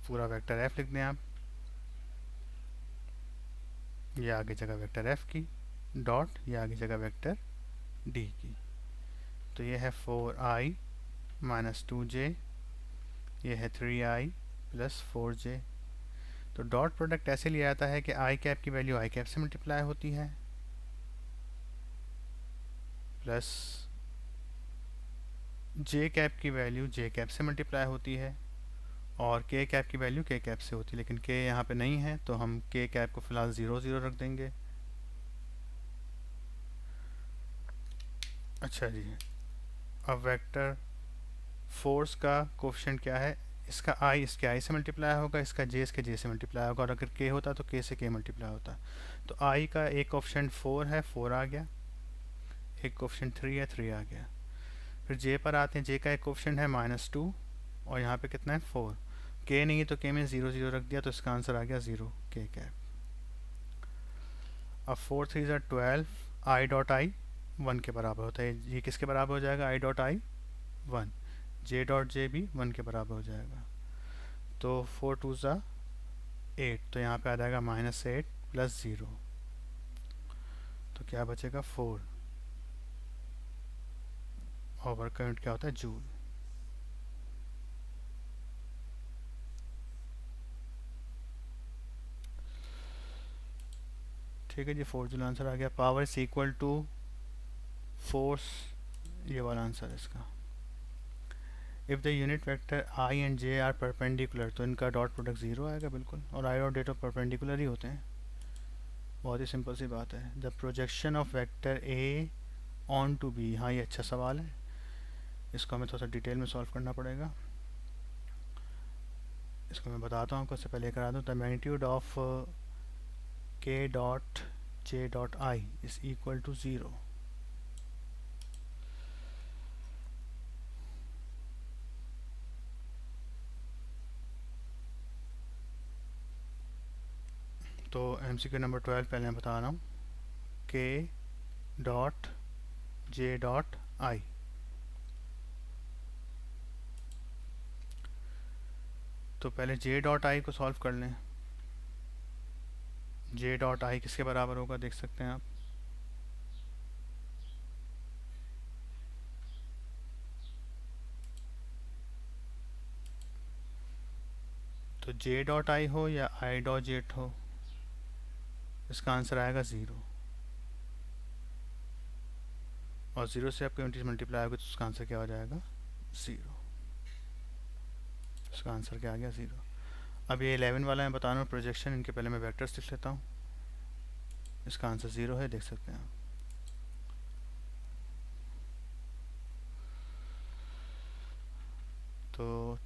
पूरा वेक्टर F लिख दें आप, ये आगे जगह वेक्टर F की, डॉट ये आगे जगह वेक्टर D की। तो ये है 4i -2j, ये है 3i + 4j। तो डॉट प्रोडक्ट ऐसे लिया जाता है कि आई कैप की वैल्यू आई कैप से मल्टीप्लाई होती है, प्लस जे कैप की वैल्यू जे कैप से मल्टीप्लाई होती है, और के कैप की वैल्यू के कैप से होती है। लेकिन के यहाँ पे नहीं है, तो हम के कैप को फिलहाल 0 0 रख देंगे। अच्छा जी, अब वेक्टर फोर्स का कोफिशिएंट क्या है, इसका आई इसके आई से मल्टीप्लाई होगा, इसका जे इसके जे से मल्टीप्लाई होगा, और अगर के होता तो के से के मल्टीप्लाई होता। तो आई का एक कोफिशिएंट 4 है, 4 आ गया, एक कोफिशिएंट 3 है, 3 आ गया। फिर जे पर आते हैं, जे का एक कोफिशिएंट है -2, और यहाँ पे कितना है 4, के नहीं है तो के में 0 0 रख दिया, तो इसका आंसर आ गया 0 के कैप। अब 4 3 12, आई डॉट आई 1 के बराबर होता है, ये किसके बराबर हो जाएगा, I dot I 1, J dot जे भी 1 के बराबर हो जाएगा। तो 4 2 8, तो यहाँ पे आ जाएगा -8 + 0, तो क्या बचेगा 4, और वर्क का यूनिट क्या होता है जूल। ठीक है जी, 4 जूल आंसर आ गया। Power is equal to force, ये वाला आंसर है इसका। If the unit vector I and J are perpendicular, तो इनका डॉट प्रोडक्ट 0 आएगा बिल्कुल, और आई और जे तो परपेंडिकुलर ही होते हैं, बहुत ही सिंपल सी बात है। The projection of vector A on to B, हाँ ये अच्छा सवाल है, इसको हमें थोड़ा सा डिटेल में सॉल्व करना पड़ेगा। इसको मैं बताता हूँ, उससे पहले करा दूँ। The magnitude of K dot J dot I is equal to 0। तो MCQ नंबर 12 पहले मैं बता रहा हूँ, के डॉट जे डॉट आई, तो पहले जे डॉट आई को सॉल्व कर लें। जे डॉट आई किसके बराबर होगा, देख सकते हैं आप। तो जे डॉट आई हो या आई डॉट जेट हो, इसका आंसर आएगा 0। और 0 से आपको यूनिट मल्टीप्लाई होगा तो उसका आंसर क्या हो जाएगा, 0। उसका आंसर क्या आ गया, 0। अब ये 11 वाला मैं बता रहा हूँ प्रोजेक्शन, इनके पहले मैं वेक्टर्स लिख लेता हूँ। इसका आंसर 0 है, देख सकते हैं आप। तो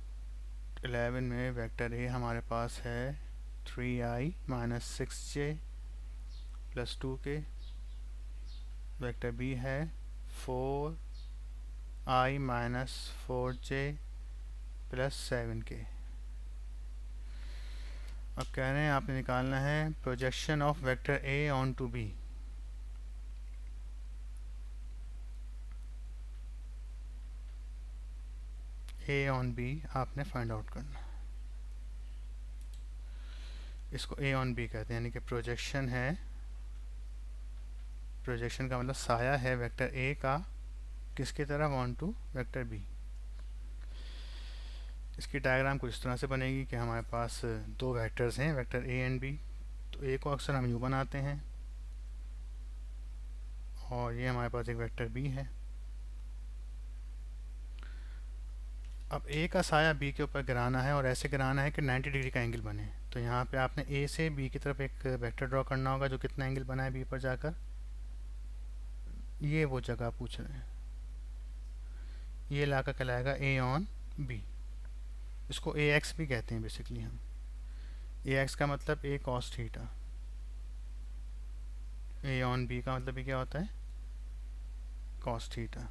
11 में वेक्टर ए हमारे पास है 3i minus 6j plus 2k। Vector B है 4i minus 4j plus 7k। अब कह रहे हैं आपने निकालना है projection of vector A on to B. A on B आपने फाइंड आउट करना। इसको ए ऑन बी कहते हैं, यानी कि प्रोजेक्शन है, प्रोजेक्शन का मतलब साया है वेक्टर ए का किसकी तरफ, ऑन टू वेक्टर बी। इसकी डायग्राम कुछ इस तरह से बनेगी कि हमारे पास दो वेक्टर्स हैं, वेक्टर ए एंड बी। तो ए को अक्सर हम यू बनाते हैं और ये हमारे पास एक वेक्टर बी है। अब ए का साया बी के ऊपर गिराना है और ऐसे गिराना है कि 90 डिग्री का एंगल बने। तो यहाँ पे आपने ए से बी की तरफ एक वेक्टर ड्रॉ करना होगा जो कितना एंगल बनाए बी पर जाकर। ये वो जगह पूछ रहे हैं, ये इलाका कहलाएगा ए ऑन बी। इसको ए एक्स भी कहते हैं बेसिकली हम। ए एक्स का मतलब A cos theta, A on B का मतलब ये क्या होता है, कॉस थीटा।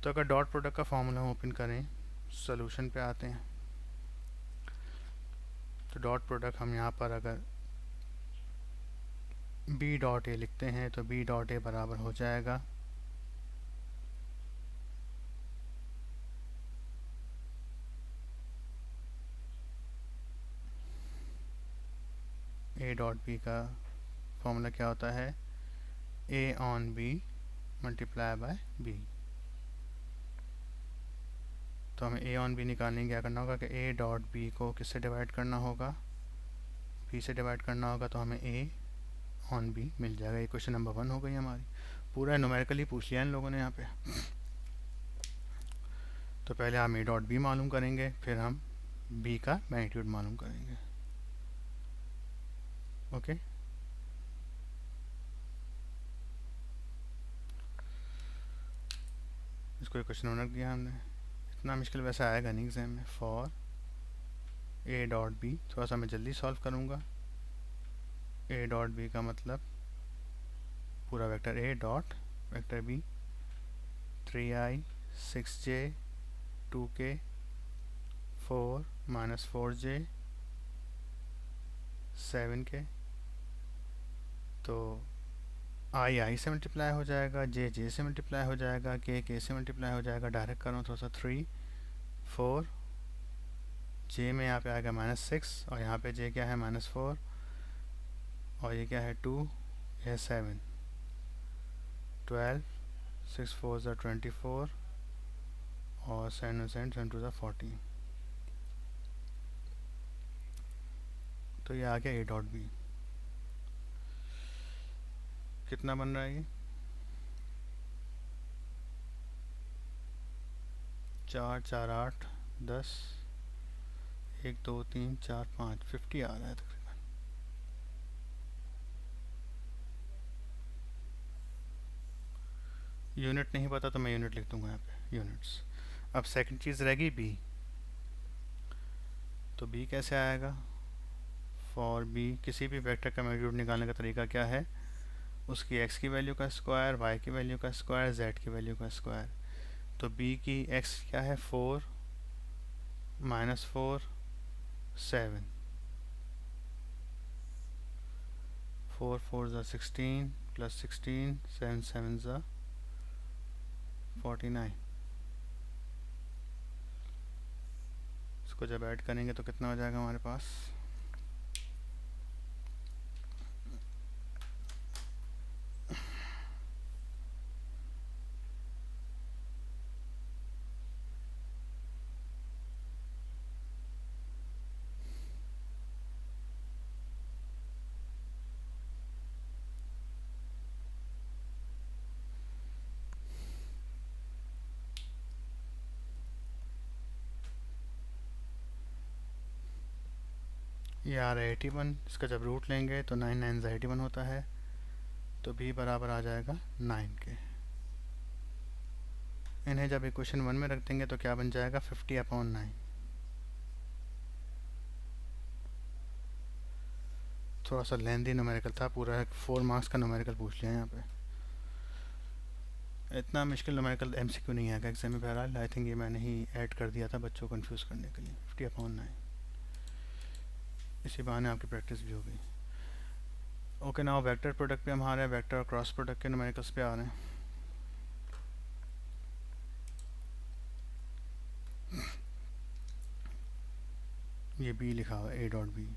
तो अगर डॉट प्रोडक्ट का फॉर्मूला ओपन करें, सोल्यूशन पे आते हैं, तो डॉट प्रोडक्ट हम यहाँ पर अगर बी डॉट ए लिखते हैं तो बी डॉट ए बराबर हो जाएगा ए डॉट बी का फॉर्मूला क्या होता है, A on B multiply by B. तो हमें ए ऑन बी निकालने के क्या करना होगा कि ए डॉट बी को किससे डिवाइड करना होगा, बी से डिवाइड करना होगा, तो हमें ए ऑन बी मिल जाएगा। ये क्वेश्चन नंबर 1 हो गई हमारी। पूरा न्यूमेरिकली पूछ लिया इन लोगों ने यहाँ पे। तो पहले हम ए डॉट बी मालूम करेंगे, फिर हम बी का मैग्नीट्यूड मालूम करेंगे। ओके, इसको एक क्वेश्चन रख दिया हमने। इतना मुश्किल वैसे आएगा नहीं एग्जाम में। फॉर ए डॉट बी, थोड़ा सा मैं जल्दी सॉल्व करूँगा। ए डॉट बी का मतलब पूरा vector A dot vector B 3i 6j 2k 4 minus 4j 7k। तो आई से मल्टीप्लाई हो जाएगा, जे से मल्टीप्लाई हो जाएगा, के से मल्टीप्लाई हो जाएगा। डायरेक्ट करूँ थोड़ा सा 3 4 जे में यहाँ पे आएगा -6 और यहाँ पे जे क्या है -4 और ये क्या है 2, यह 7 12 6 4 ज़ा 24 और 7 7 2 ज़ा 14। तो ये आ गया ए डॉट बी। कितना बन रहा है ये, 4 4 8 10 1 2 3 4 5 50 आ रहा है तकरीबन। यूनिट नहीं पता तो मैं यूनिट लिख दूंगा यहाँ पे, यूनिट्स। अब सेकंड चीज़ रहेगी बी। तो बी कैसे आएगा, फॉर बी किसी भी वेक्टर का मैग्नीट्यूड निकालने का तरीका क्या है, उसकी एक्स की वैल्यू का स्क्वायर, वाई की वैल्यू का स्क्वायर, जेड की वैल्यू का स्क्वायर। तो बी की एक्स क्या है 4 -4 7 4 4 ज़ा 16 प्लस 16 7 7 ज़ा 49। इसको जब ऐड करेंगे तो कितना हो जाएगा हमारे पास, ये आ रहा है 81, इसका जब रूट लेंगे तो 9 9 81 होता है, तो b बराबर आ जाएगा 9 के। इन्हें जब इक्वेशन 1 में रख देंगे तो क्या बन जाएगा 50/9। थोड़ा सा लेंदी न्यूमेरिकल था, पूरा 4 मार्क्स का न्यूमेरिकल पूछ लिया यहाँ पे। इतना मुश्किल न्यूमेरिकल एमसीक्यू नहीं आएगा एग्जाम में बहरहाल। आई थिंक ये मैंने ही ऐड कर दिया था बच्चों को कंफ्यूज करने के लिए। 50/9, इसी बहाने आपकी प्रैक्टिस भी हो गई। ओके, नाउ वेक्टर प्रोडक्ट पे हम आ रहे हैं, वेक्टर और क्रॉस प्रोडक्ट के न्यूमेरिकल्स पे आ रहे हैं। ये बी लिखा हुआ है, a.b।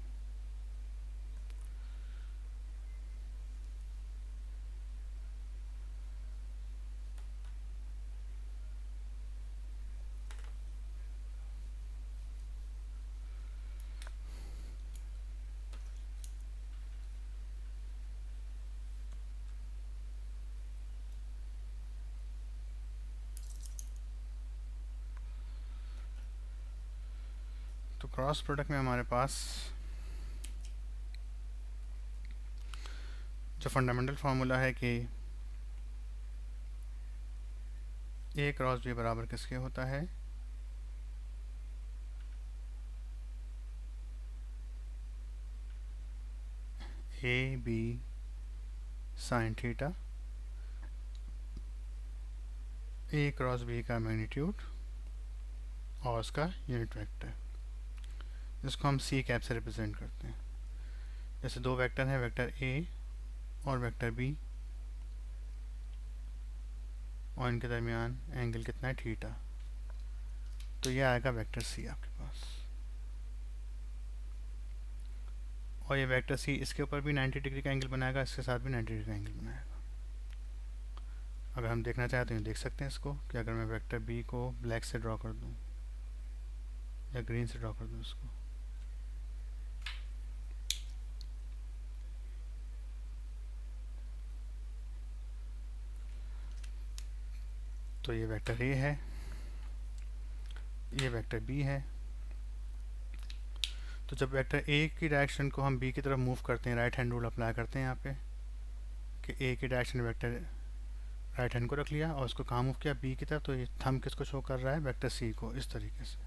तो क्रॉस प्रोडक्ट में हमारे पास जो फंडामेंटल फार्मूला है कि a क्रॉस b बराबर किसके होता है, a b sine theta, a cross b का मैग्नीट्यूड और उसका यूनिट वेक्टर, जिसको हम c कैप से रिप्रेजेंट करते हैं। जैसे दो वेक्टर हैं, वेक्टर a और वेक्टर b, और इनके दरमियान एंगल कितना है, थीटा। तो ये आएगा वेक्टर c आपके पास। और ये वेक्टर c इसके ऊपर भी 90 डिग्री का एंगल बनाएगा, इसके साथ भी 90 डिग्री का एंगल बनाएगा। अगर हम देखना चाहें तो ये देख सकते हैं इसको, कि अगर मैं वेक्टर b को ब्लैक से ड्रॉ कर दूं या ग्रीन से ड्रॉ कर दूं इसको, तो ये वेक्टर a है, ये वेक्टर b है। तो जब वेक्टर a की डायरेक्शन को हम b की तरफ मूव करते हैं, राइट हैंड रूल अप्लाई करते हैं यहाँ पे, कि a की डायरेक्शन वेक्टर राइट हैंड को रख लिया और उसको कहाँ मूव किया, b की तरफ, तो ये थंब किसको शो कर रहा है, वेक्टर c को, इस तरीके से।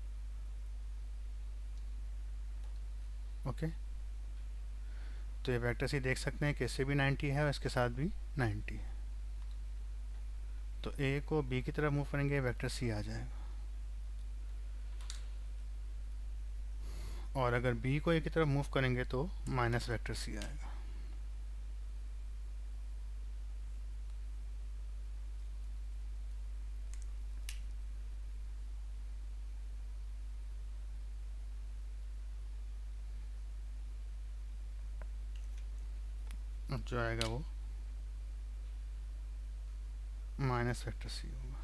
ओके, तो ये वेक्टर c देख सकते हैं कि इससे भी 90 है और इसके साथ भी 90 है। तो a को b की तरफ मूव करेंगे, वेक्टर c आ जाएगा। और अगर b को a की तरफ मूव करेंगे तो माइनस वेक्टर c आएगा। अब जो आएगा वो माइनस वेक्टर c होगा।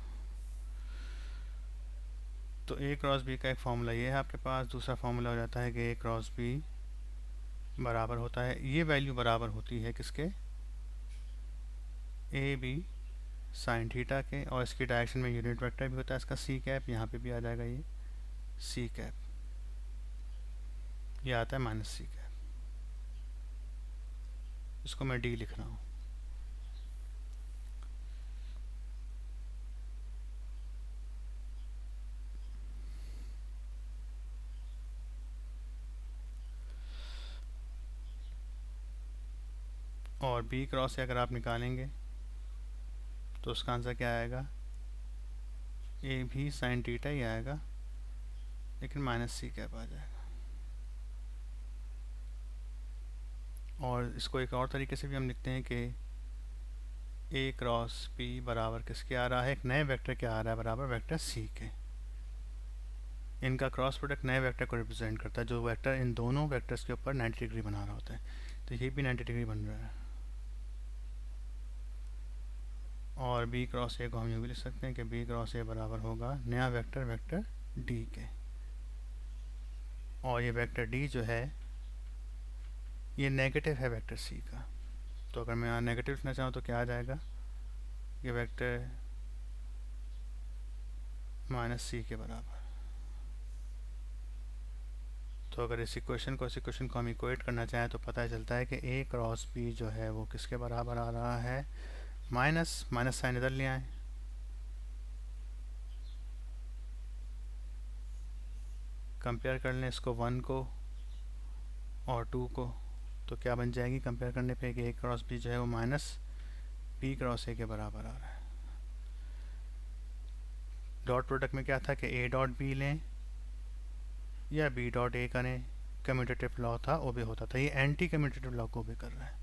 तो a क्रॉस b का एक फार्मूला ये है आपके पास। दूसरा फार्मूला हो जाता है कि a क्रॉस b बराबर होता है, ये वैल्यू बराबर होती है किसके, ए बी साइन थीटा के, और इसकी डायरेक्शन में यूनिट वेक्टर भी होता है इसका c कैप, यहाँ पे भी आ जाएगा ये c कैप, ये आता है माइनस c कैप। इसको मैं d लिख रहा हूँ। और b क्रॉस से अगर आप निकालेंगे तो उसका आंसर क्या आएगा, ए भी साइन थीटा ही आएगा, लेकिन माइनस c कैप आ जाएगा। और इसको एक और तरीके से भी हम लिखते हैं कि a क्रॉस p बराबर किसके आ रहा है, एक नए वेक्टर के आ रहा है, बराबर वेक्टर c के। इनका क्रॉस प्रोडक्ट नए वेक्टर को रिप्रेजेंट करता है, जो वेक्टर इन दोनों वेक्टर्स के ऊपर 90 डिग्री बना रहा होता है। तो ये भी 90 डिग्री बन रहा है। और b क्रॉस a को हम यूँ भी लिख सकते हैं कि b क्रॉस a बराबर होगा नया वेक्टर, वेक्टर d के। और ये वेक्टर d जो है ये नेगेटिव है वेक्टर c का। तो अगर मैं यहाँ नेगेटिव लिखना चाहूँ तो क्या आ जाएगा, ये वेक्टर माइनस c के बराबर। तो अगर इस इक्वेशन को हम इक्वेट करना चाहें तो पता चलता है कि ए क्रॉस बी जो है वो किसके बराबर आ रहा है, माइनस साइन इधर ले आए, कंपेयर कर लें इसको 1 को और 2 को, तो क्या बन जाएगी कंपेयर करने पे कि ए क्रॉस बी जो है वो माइनस बी क्रॉस ए के बराबर आ रहा है। डॉट प्रोडक्ट में क्या था कि ए डॉट बी लें या बी डॉट ए करें, कम्यूटेटिव लॉ था वो भी होता था, ये एंटी कम्यूटेटिव लॉ को भी कर रहा है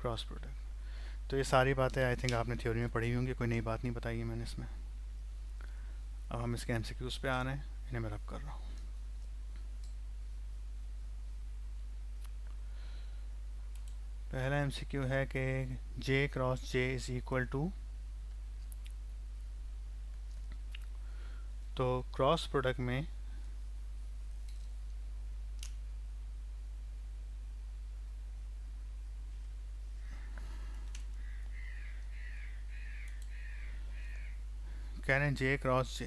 क्रॉस प्रोडक्ट। तो ये सारी बातें आई थिंक आपने थ्योरी में पढ़ी होंगी, कोई नई बात नहीं बताई है मैंने इसमें। अब हम इसके एमसीक्यूज पे आ रहे हैं, इन्हें मैं रब कर रहा हूँ। पहला एमसीक्यू है कि J cross J is equal to, तो क्रॉस प्रोडक्ट में कह रहे हैं जे क्रॉस जे,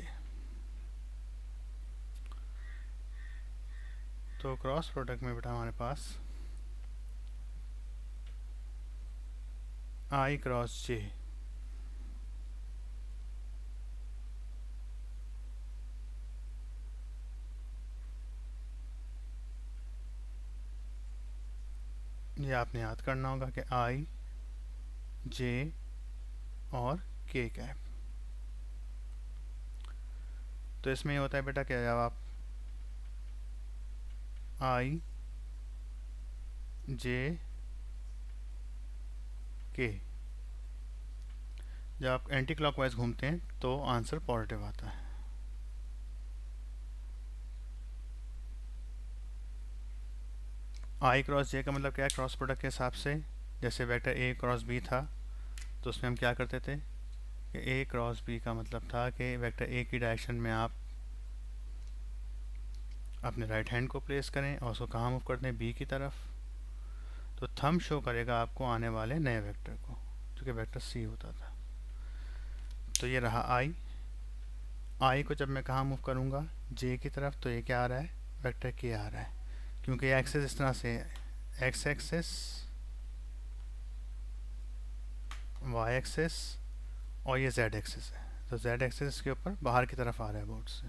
तो क्रॉस प्रोडक्ट में बेटा हमारे पास आई क्रॉस जे, ये आपने याद करना होगा कि आई जे और के कैप। तो इसमें ये होता है बेटा कि जब आप आई जे के जब आप एंटी क्लॉकवाइज घूमते हैं तो आंसर पॉजिटिव आता है। आई क्रॉस जे का मतलब क्या है क्रॉस प्रोडक्ट के हिसाब से, जैसे वेक्टर ए क्रॉस बी था तो उसमें हम क्या करते थे कि ए क्रॉस बी का मतलब था कि वेक्टर ए की डायरेक्शन में आप अपने राइट हैंड को प्लेस करें और उसको कहाँ मूव कर दें, बी की तरफ, तो थंब शो करेगा आपको आने वाले नए वेक्टर को, जो कि वेक्टर सी होता था। तो ये रहा आई को जब मैं कहाँ मूव करूँगा, जे की तरफ, तो ये क्या आ रहा है, वेक्टर के आ रहा है, क्योंकि एक्सेस इस तरह से एक्स एक्सेस वाई एक्सेस और ये जेड एक्सेस है, तो जेड एक्सेस के ऊपर बाहर की तरफ आ रहा है बोर्ड से।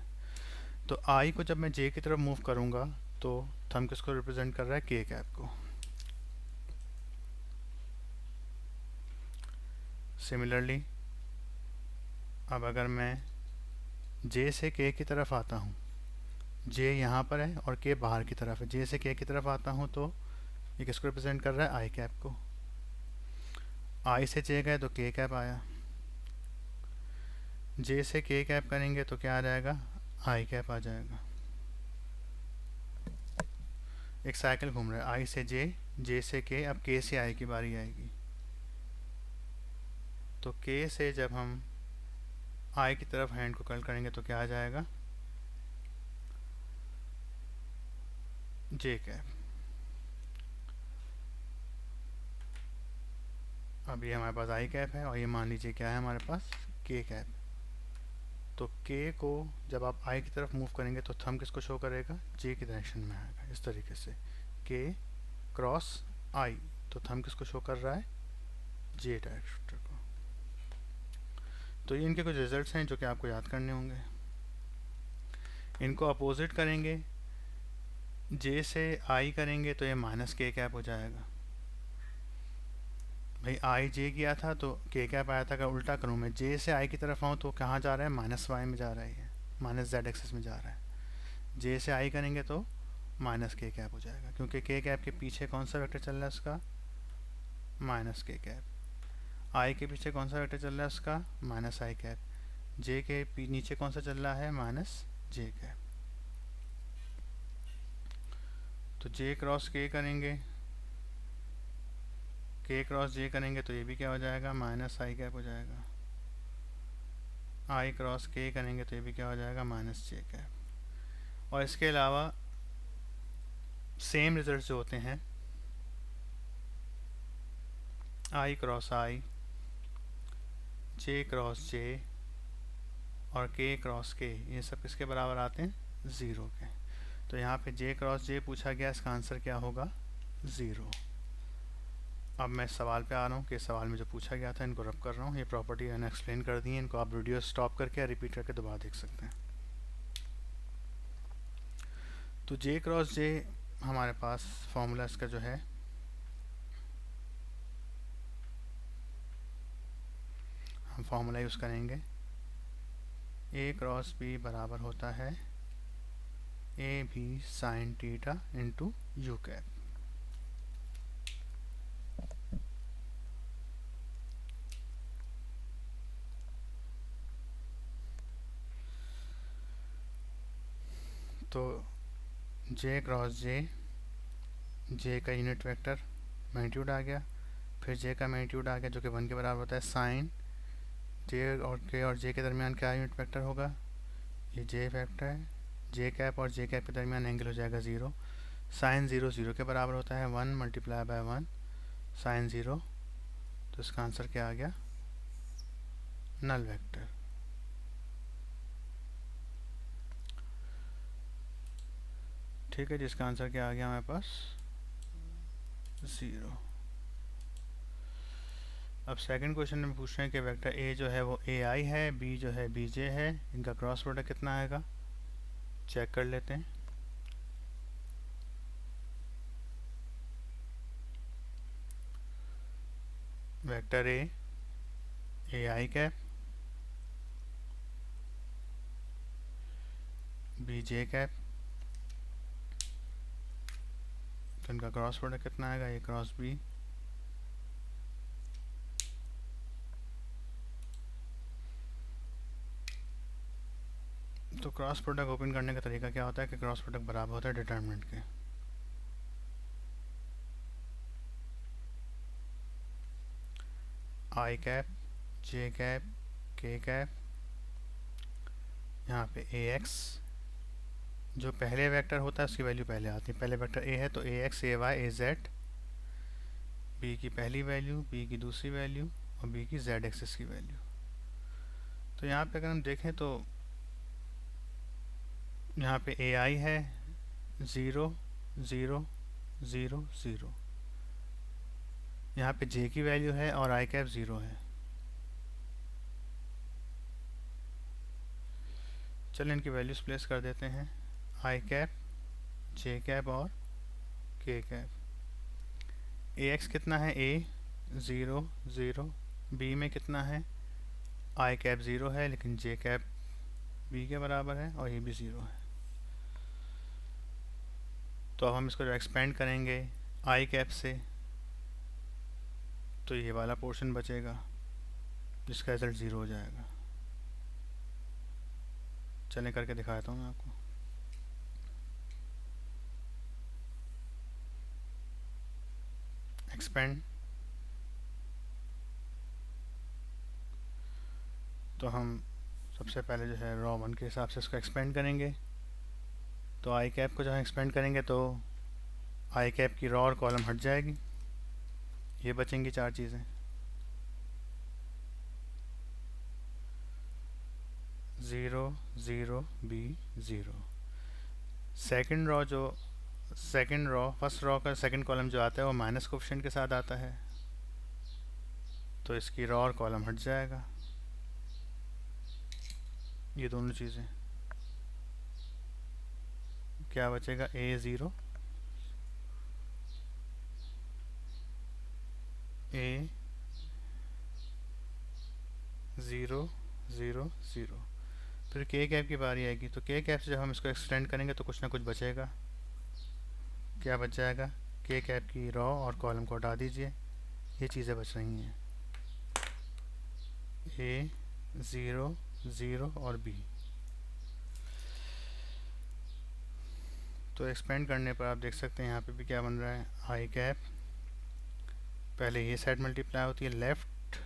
तो आई को जब मैं जे की तरफ मूव करूँगा तो थंब किसको रिप्रेजेंट कर रहा है, के कैप को। सिमिलरली अब अगर मैं जे से के की तरफ आता हूँ, जे यहाँ पर है और के बाहर की तरफ है, जे से के की तरफ आता हूँ तो ये किसको रिप्रेजेंट कर रहा है, आई कैप को। आई से जे गए तो के कैप आया, जे से के कैप करेंगे तो क्या आ जाएगा, आई कैप आ जाएगा। एक साइकिल घूम रहा है, आई से जे से के, अब के से आई की बारी आएगी, तो के से जब हम आई की तरफ हैंड को कर्ल करेंगे तो क्या आ जाएगा, जे कैप। अब ये हमारे पास आई कैप है और ये मान लीजिए क्या है हमारे पास, के कैप। तो के को जब आप आई की तरफ मूव करेंगे तो थंब किसको शो करेगा, जे की डायरेक्शन में आएगा, इस तरीके से के क्रॉस आई, तो थंब किसको शो कर रहा है, जे डायरेक्टर को। तो ये इनके कुछ रिजल्ट्स हैं जो कि आपको याद करने होंगे। इनको अपोजिट करेंगे, जे से आई करेंगे तो ये माइनस के कैप हो जाएगा। भाई आई जे किया था तो के कैप आया था, अगर उल्टा करूँ मैं जे से आई की तरफ आऊँ तो कहाँ जा रहा है, माइनस वाई में जा रहा है, माइनस जेड एक्सेस में जा रहा है। जे से आई करेंगे तो माइनस के कैप हो जाएगा, क्योंकि के कैप के पीछे कौन सा वेक्टर चल रहा है उसका, माइनस के कैप। आई के पीछे कौन सा वेक्टर चल रहा है उसका, माइनस आई कैप। जे के नीचे कौन सा चल रहा है, माइनस जे कैप। तो जे क्रॉस के करेंगे, के क्रॉस जे करेंगे तो ये भी क्या हो जाएगा, माइनस आई कैप हो जाएगा। आई क्रॉस के करेंगे तो ये भी क्या हो जाएगा, माइनस जे कैप। और इसके अलावा सेम रिजल्ट जो होते हैं, आई क्रॉस आई, जे क्रॉस जे और के क्रॉस के, ये सब किसके बराबर आते हैं, ज़ीरो के। तो यहाँ पे जे क्रॉस जे पूछा गया, इसका आंसर क्या होगा 0। अब मैं सवाल पे आ रहा हूँ कि सवाल में जो पूछा गया था इनको रब कर रहा हूँ। ये प्रॉपर्टी मैंने एक्सप्लेन कर दी है, इनको आप वीडियो स्टॉप करके रिपीट करके दोबारा देख सकते हैं। तो जे क्रॉस जे हमारे पास फॉर्मूला इसका जो है हम फॉर्मूला यूज़ करेंगे, ए क्रॉस बी बराबर होता है A B sine theta into U cap. तो जे क्रॉस जे का यूनिट वेक्टर मैग्नीट्यूड आ गया, फिर जे का मैग्नीट्यूड आ गया जो कि 1 के बराबर होता है साइन जे और के और जे के दरमियान क्या यूनिट वेक्टर होगा, ये जे वेक्टर है। जे कैप और जे कैप के दरमियान एंगल हो जाएगा 0। साइन 0 0 के बराबर होता है 1 मल्टीप्लाई बाय 1 साइन 0। तो इसका आंसर क्या आ गया, नल वेक्टर। ठीक है, जिसका आंसर क्या आ गया हमारे पास 0। अब सेकंड क्वेश्चन में पूछ रहे हैं कि वेक्टर ए जो है वो ए आई है, बी जो है बी जे है, इनका क्रॉस प्रोडक्ट कितना आएगा, चेक कर लेते हैं। Vector A I cap, B J cap, तो इनका क्रॉस प्रोडक्ट कितना आएगा, ए क्रॉस बी। तो क्रॉस प्रोडक्ट ओपन करने का तरीका क्या होता है कि क्रॉस प्रोडक्ट बराबर होता है डिटर्मिनेंट के। आई कैप, जे कैप, के कैप, यहाँ पे ए एक्स जो पहले वेक्टर होता है उसकी वैल्यू पहले आती है। पहले वेक्टर ए है तो ए एक्स, ए वाई, ए जेड, बी की पहली वैल्यू, बी की दूसरी वैल्यू और बी की जेड एक्सिस की वैल्यू। तो यहाँ पे अगर हम देखें तो यहाँ पे ए आई है 0 0 0 0, यहाँ पे जे की वैल्यू है और आई कैप 0 है। चलिए इनकी वैल्यूज प्लेस कर देते हैं, आई कैप, जे कैप और के कैप। ए एक्स कितना है, ए 0 0, बी में कितना है, आई कैप 0 है लेकिन जे कैप बी के बराबर है और ये भी 0 है। तो अब हम इसको जो एक्सपेंड करेंगे आई कैप से तो ये वाला पोर्शन बचेगा जिसका रिजल्ट 0 हो जाएगा। चलें करके दिखाता हूँ मैं आपको। एक्सपेंड, तो हम सबसे पहले जो है रॉ 1 के हिसाब से इसको एक्सपेंड करेंगे। तो आई कैप को जब हम एक्सपेंड करेंगे तो आई कैप की रॉ और कॉलम हट जाएगी, ये बचेंगी 4 चीज़ें। 0 0 B 0। Second row first row का सेकंड कॉलम जो आता है वो माइनस कोफिशिएंट के साथ आता है, तो इसकी रॉ और कॉलम हट जाएगा, ये दोनों चीज़ें। क्या बचेगा, ए 0 ए 0 0 0। फिर के कैप की बारी आएगी, तो के कैप से जब हम इसको एक्सटेंड करेंगे तो कुछ ना कुछ बचेगा। क्या बच जाएगा, के कैप की रॉ और कॉलम को हटा दीजिए, ये चीज़ें बच रही हैं, ए 0 0 और बी। तो एक्सपेंड करने पर आप देख सकते हैं यहाँ पे भी क्या बन रहा है, आई कैप पहले ये साइड मल्टीप्लाई होती है लेफ़्ट,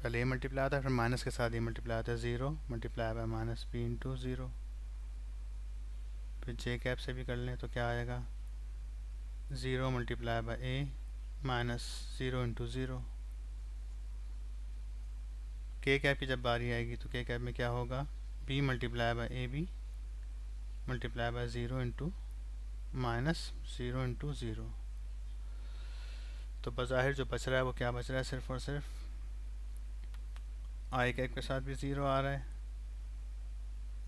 पहले ये मल्टीप्लाई आता है फिर माइनस के साथ ये मल्टीप्लाई आता है 0 multiply by minus B into 0। फिर जे कैप से भी कर लें तो क्या आएगा, 0 multiply by A minus 0 into 0। के कैप की जब बारी आएगी तो के कैप में क्या होगा, B multiply by A B multiply by 0 into minus 0 into 0। तो बज़ाहिर जो बच रहा है वो क्या बच रहा है, सिर्फ और सिर्फ आई कैप के साथ भी 0 आ रहा है,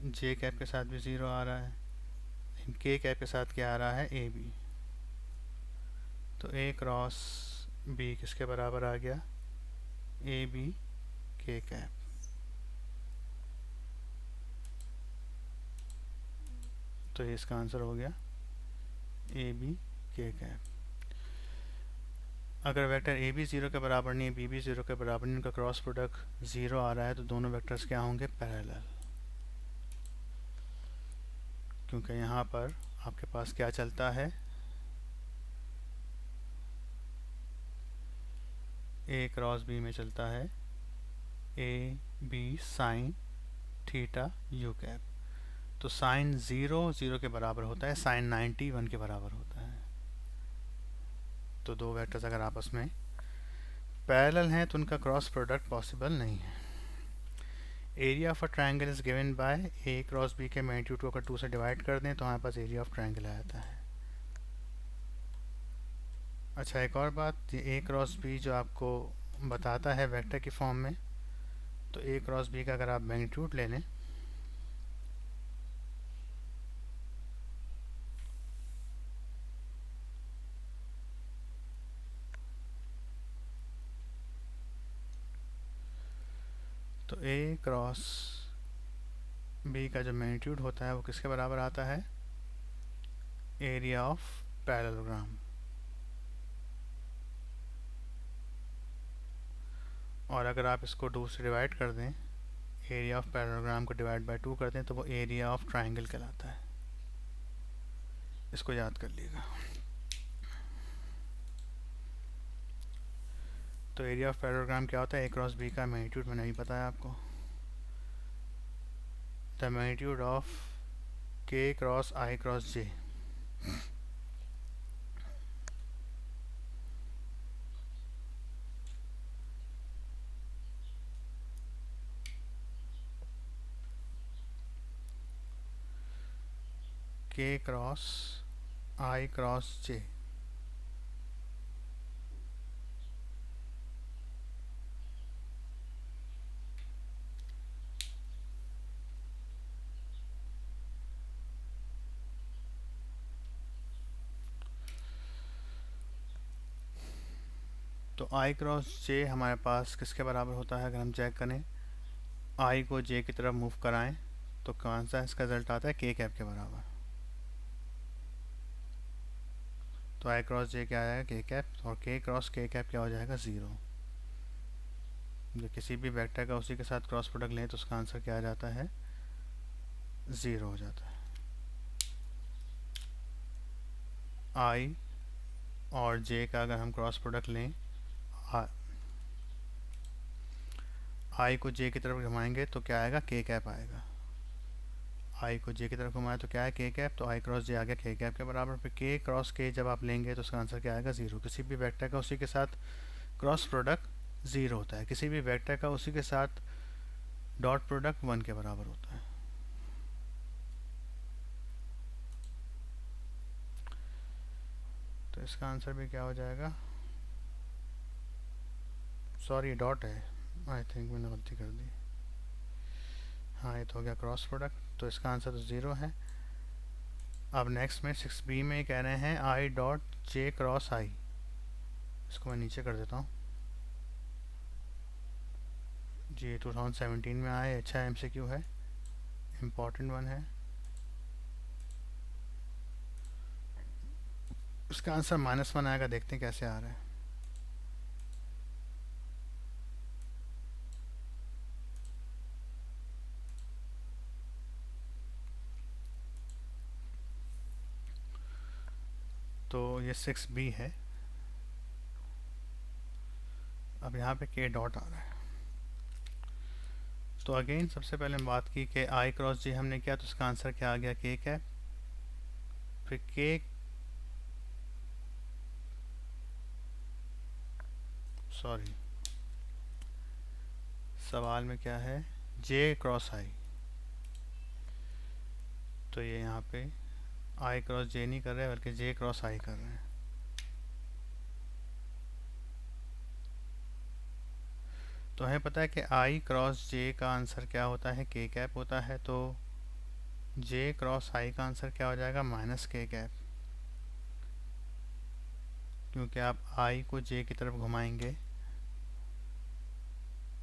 जे कैप के साथ भी 0 आ रहा है, के कैप के साथ क्या आ रहा है, ए बी। तो ए क्रॉस बी किसके बराबर आ गया, ए बी के कैप। तो ये इसका आंसर हो गया ए बी के कैप। अगर वेक्टर ए बी 0 के बराबर नहीं है, बी भी 0 के बराबर नहीं, उनका क्रॉस प्रोडक्ट 0 आ रहा है, तो दोनों वेक्टर्स क्या होंगे, पैरेलल। क्योंकि यहाँ पर आपके पास क्या चलता है, ए क्रॉस बी में चलता है A B sine theta U cap. तो साइन 0 के बराबर होता है, साइन 90 1 के बराबर होता है। तो दो वेक्टर्स अगर आपस में पैरेलल हैं तो उनका क्रॉस प्रोडक्ट पॉसिबल नहीं है। Area of a triangle is given by A cross B के मैग्नीट्यूड को अगर 2 से डिवाइड कर दें तो हमारे पास एरिया ऑफ ट्रायंगल आ जाता है। अच्छा, एक और बात, ये ए क्रॉस बी जो आपको बताता है वेक्टर की फॉर्म में, तो ए क्रॉस बी का अगर आप मैग्नीट्यूड ले लें तो ए क्रॉस बी का जो मैग्नीट्यूड होता है वो किसके बराबर आता है, एरिया ऑफ पैरेललोग्राम। और अगर आप इसको 2 से डिवाइड कर दें, एरिया ऑफ पैरेललोग्राम को डिवाइड बाय 2 कर दें, तो वो एरिया ऑफ ट्रायंगल कहलाता है। इसको याद कर लीजिएगा। तो एरिया ऑफ पैरेललोग्राम क्या होता है, ए क्रॉस बी का मैग्नीट्यूड मैंने अभी बताया आपको, द मैग्नीट्यूड ऑफ के क्रॉस आई क्रॉस जे। के क्रॉस आई क्रॉस जे। तो आई क्रॉस जे हमारे पास किसके बराबर होता है, अगर हम चेक करें आई को जे की तरफ मूव कराएं तो कौन सा इसका रिजल्ट आता है, के कैप के बराबर। तो आई क्रॉस जे क्या आएगा, के कैप, और के क्रॉस के कैप क्या हो जाएगा, 0। जो किसी भी वेक्टर का उसी के साथ क्रॉस प्रोडक्ट लें तो उसका आंसर क्या आ जाता है, 0 हो जाता है। आई और जे का अगर हम क्रॉस प्रोडक्ट लें, आई को जे की तरफ घुमाएंगे तो क्या आएगा, के कैप आएगा। आई को जे की तरफ घुमाए तो क्या है, के कैप, तो आई क्रॉस जे आ गया के कैप के बराबर। फिर के क्रॉस के जब आप लेंगे तो उसका आंसर क्या आएगा, 0। किसी भी वेक्टर का उसी के साथ क्रॉस प्रोडक्ट 0 होता है, किसी भी वेक्टर का उसी के साथ डॉट प्रोडक्ट 1 के बराबर होता है। तो इसका आंसर भी क्या हो जाएगा, सॉरी डॉट है, आई थिंक मैंने गलती कर दी। हाँ, ये तो हो गया क्रॉस प्रोडक्ट, तो इसका आंसर तो 0 है। अब नेक्स्ट में 6b में कह रहे हैं आई डॉट जे क्रॉस आई। इसको मैं नीचे कर देता हूँ जी, 2017 में आए, अच्छा MCQ है, इम्पॉर्टेंट वन है। इसका आंसर -1 आएगा, देखते हैं कैसे आ रहा है। तो ये 6b है। अब यहाँ पे के डॉट आ रहा है। तो अगेन सबसे पहले हम बात की कि आई क्रॉस जे हमने किया तो उसका आंसर क्या आ गया, के कैप। फिर के सॉरी सवाल में क्या है, जे क्रॉस आई, तो ये यहाँ पे आई क्रॉस जे नहीं कर रहे हैं बल्कि जे क्रॉस आई कर रहे हैं। तो हमें पता है कि आई क्रॉस जे का आंसर क्या होता है, के कैप होता है। तो जे क्रॉस आई का आंसर क्या हो जाएगा, माइनस के कैप, क्योंकि आप आई को जे की तरफ घुमाएंगे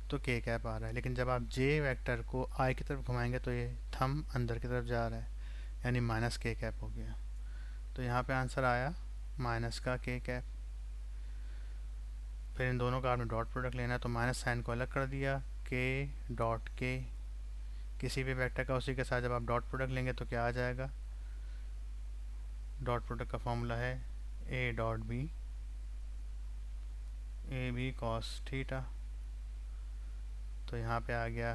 तो के कैप आ रहा है, लेकिन जब आप जे वेक्टर को आई की तरफ घुमाएंगे तो ये थंब अंदर की तरफ जा रहा है, यानी माइनस के कैप हो गया। तो यहाँ पे आंसर आया माइनस का के कैप। फिर इन दोनों का आपने डॉट प्रोडक्ट लेना है, तो माइनस साइन को अलग कर दिया, के डॉट के, किसी भी वेक्टर का उसी के साथ जब आप डॉट प्रोडक्ट लेंगे तो क्या आ जाएगा, डॉट प्रोडक्ट का फॉर्मूला है A dot B, A B cos theta. तो यहाँ पे आ गया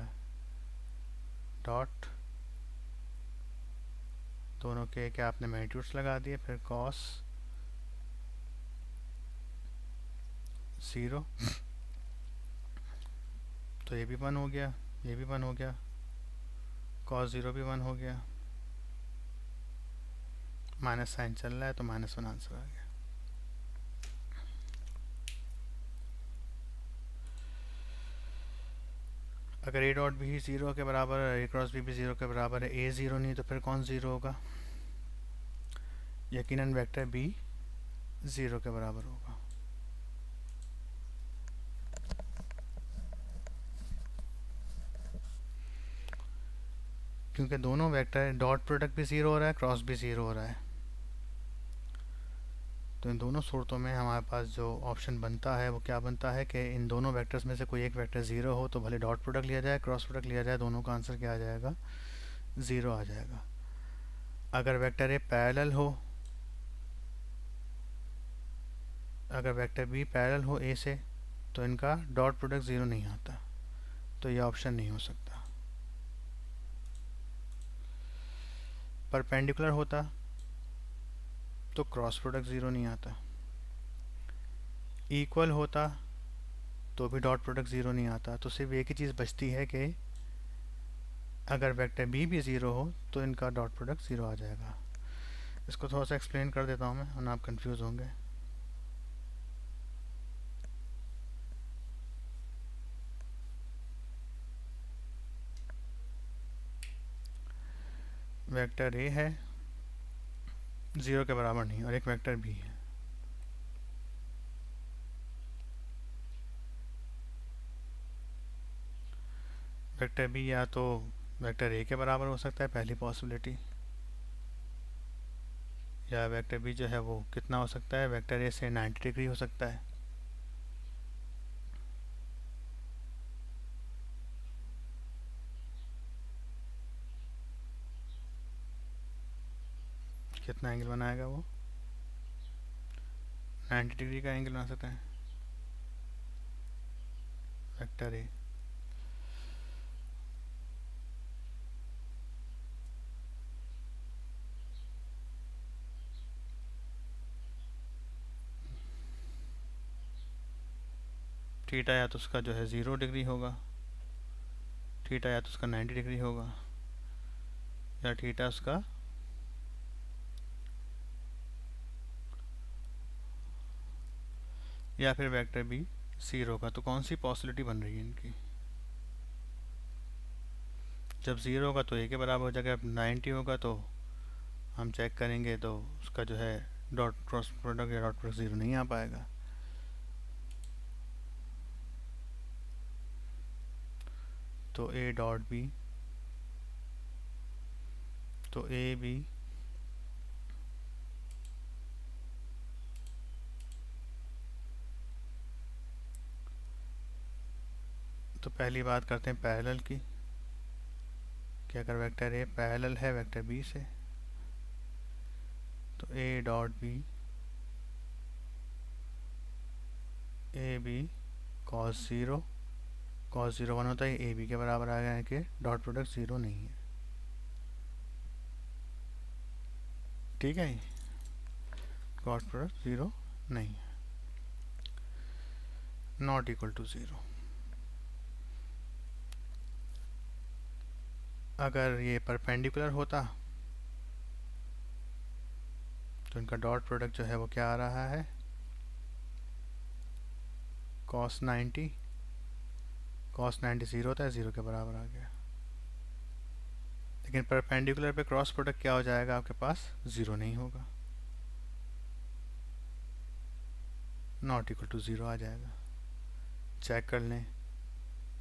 डॉट, दोनों के क्या आपने मैग्नीट्यूड्स लगा दिए, फिर कॉस 0, तो ये भी 1 हो गया, ये भी 1 हो गया, कॉस 0 भी 1 हो गया, माइनस साइन चल रहा है तो -1 आंसर आ गया। अगर ए डॉट बी 0 के बराबर है, ए क्रॉस बी भी 0 के बराबर है, ए 0 नहीं तो फिर कौन 0 होगा, यकीनन वेक्टर बी 0 के बराबर होगा। क्योंकि दोनों वेक्टर डॉट प्रोडक्ट भी 0 हो रहा है, क्रॉस भी 0 हो रहा है, तो इन दोनों सूरतों में हमारे पास जो ऑप्शन बनता है वो क्या बनता है कि इन दोनों वेक्टर्स में से कोई एक वेक्टर 0 हो तो भले डॉट प्रोडक्ट लिया जाए, क्रॉस प्रोडक्ट लिया जाए, दोनों का आंसर क्या आ जाएगा, 0 आ जाएगा। अगर वेक्टर ए पैरेलल हो, अगर वेक्टर बी पैरेलल हो ए से, तो इनका डॉट प्रोडक्ट 0 नहीं आता, तो ये ऑप्शन नहीं हो सकता। परपेंडिकुलर होता तो क्रॉस प्रोडक्ट 0 नहीं आता, इक्वल होता तो भी डॉट प्रोडक्ट 0 नहीं आता। तो सिर्फ एक ही चीज़ बचती है कि अगर वेक्टर बी भी 0 हो तो इनका डॉट प्रोडक्ट 0 आ जाएगा। इसको थोड़ा सा एक्सप्लेन कर देता हूँ मैं, वरना आप कंफ्यूज होंगे। वेक्टर ए है 0 के बराबर नहीं, और एक वेक्टर बी है, वेक्टर बी या तो वेक्टर ए के बराबर हो सकता है, पहली पॉसिबिलिटी, या वेक्टर बी जो है वो कितना हो सकता है, वेक्टर ए से 90 डिग्री हो सकता है। कितना एंगल बनाएगा वो, 90 डिग्री का एंगल बना सकता है वेक्टर ए। थीटा या तो उसका जो है 0 डिग्री होगा, थीटा या तो उसका 90 डिग्री होगा, या थीटा उसका या फिर वेक्टर बी 0 का। तो कौन सी पॉसिबिलिटी बन रही है इनकी, जब 0 होगा तो ए के बराबर हो जाएगा, अब 90 होगा तो हम चेक करेंगे तो उसका जो है डॉट क्रॉस प्रोडक्ट या डॉट प्रोडक्ट 0 नहीं आ पाएगा। तो ए डॉट बी, तो ए बी तो पहली बात करते हैं पैरेलल की, कि अगर वेक्टर ए पैरेलल है वेक्टर बी से, तो A dot B, A B cos 0, cos 0 1 होता है, ए बी के बराबर आ गया है कि डॉट प्रोडक्ट 0 नहीं है। ठीक है, डॉट प्रोडक्ट 0 नहीं है, नॉट इक्वल टू 0। अगर ये परपेंडिकुलर होता तो इनका डॉट प्रोडक्ट जो है वो क्या आ रहा है, cos 90, cos 90 ज़ीरो होता है, ज़ीरो के बराबर आ गया। लेकिन परपेंडिकुलर पे क्रॉस प्रोडक्ट क्या हो जाएगा आपके पास, ज़ीरो नहीं होगा, नॉट इक्वल टू ज़ीरो आ जाएगा। चेक कर लें,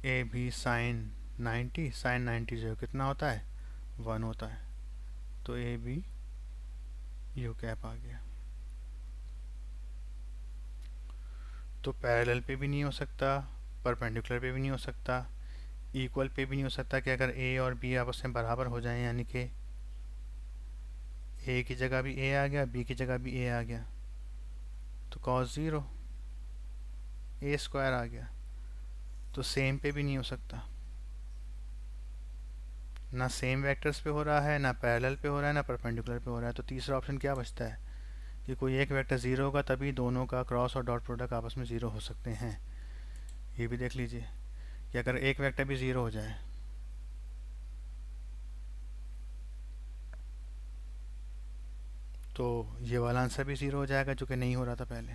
ए भी साइन 90, साइन 90 जो है कितना होता है, 1 होता है, तो ए बी यू कैप आ गया। तो पैरेलल पे भी नहीं हो सकता, परपेंडिकुलर पे भी नहीं हो सकता, इक्वल पे भी नहीं हो सकता कि अगर ए और बी आपस में बराबर हो जाएं, यानी कि ए की जगह भी ए आ गया, बी की जगह भी ए आ गया, तो cos ज़ीरो ए स्क्वायर आ गया। तो सेम पे भी नहीं हो सकता, ना सेम वेक्टर्स पे हो रहा है, ना पैरेलल पे हो रहा है, ना परपेंडिकुलर पे हो रहा है। तो तीसरा ऑप्शन क्या बचता है कि कोई एक वेक्टर ज़ीरो होगा तभी दोनों का क्रॉस और डॉट प्रोडक्ट आपस में ज़ीरो हो सकते हैं। ये भी देख लीजिए कि अगर एक वेक्टर भी ज़ीरो हो जाए तो ये वाला आंसर भी ज़ीरो हो जाएगा जो कि नहीं हो रहा था पहले,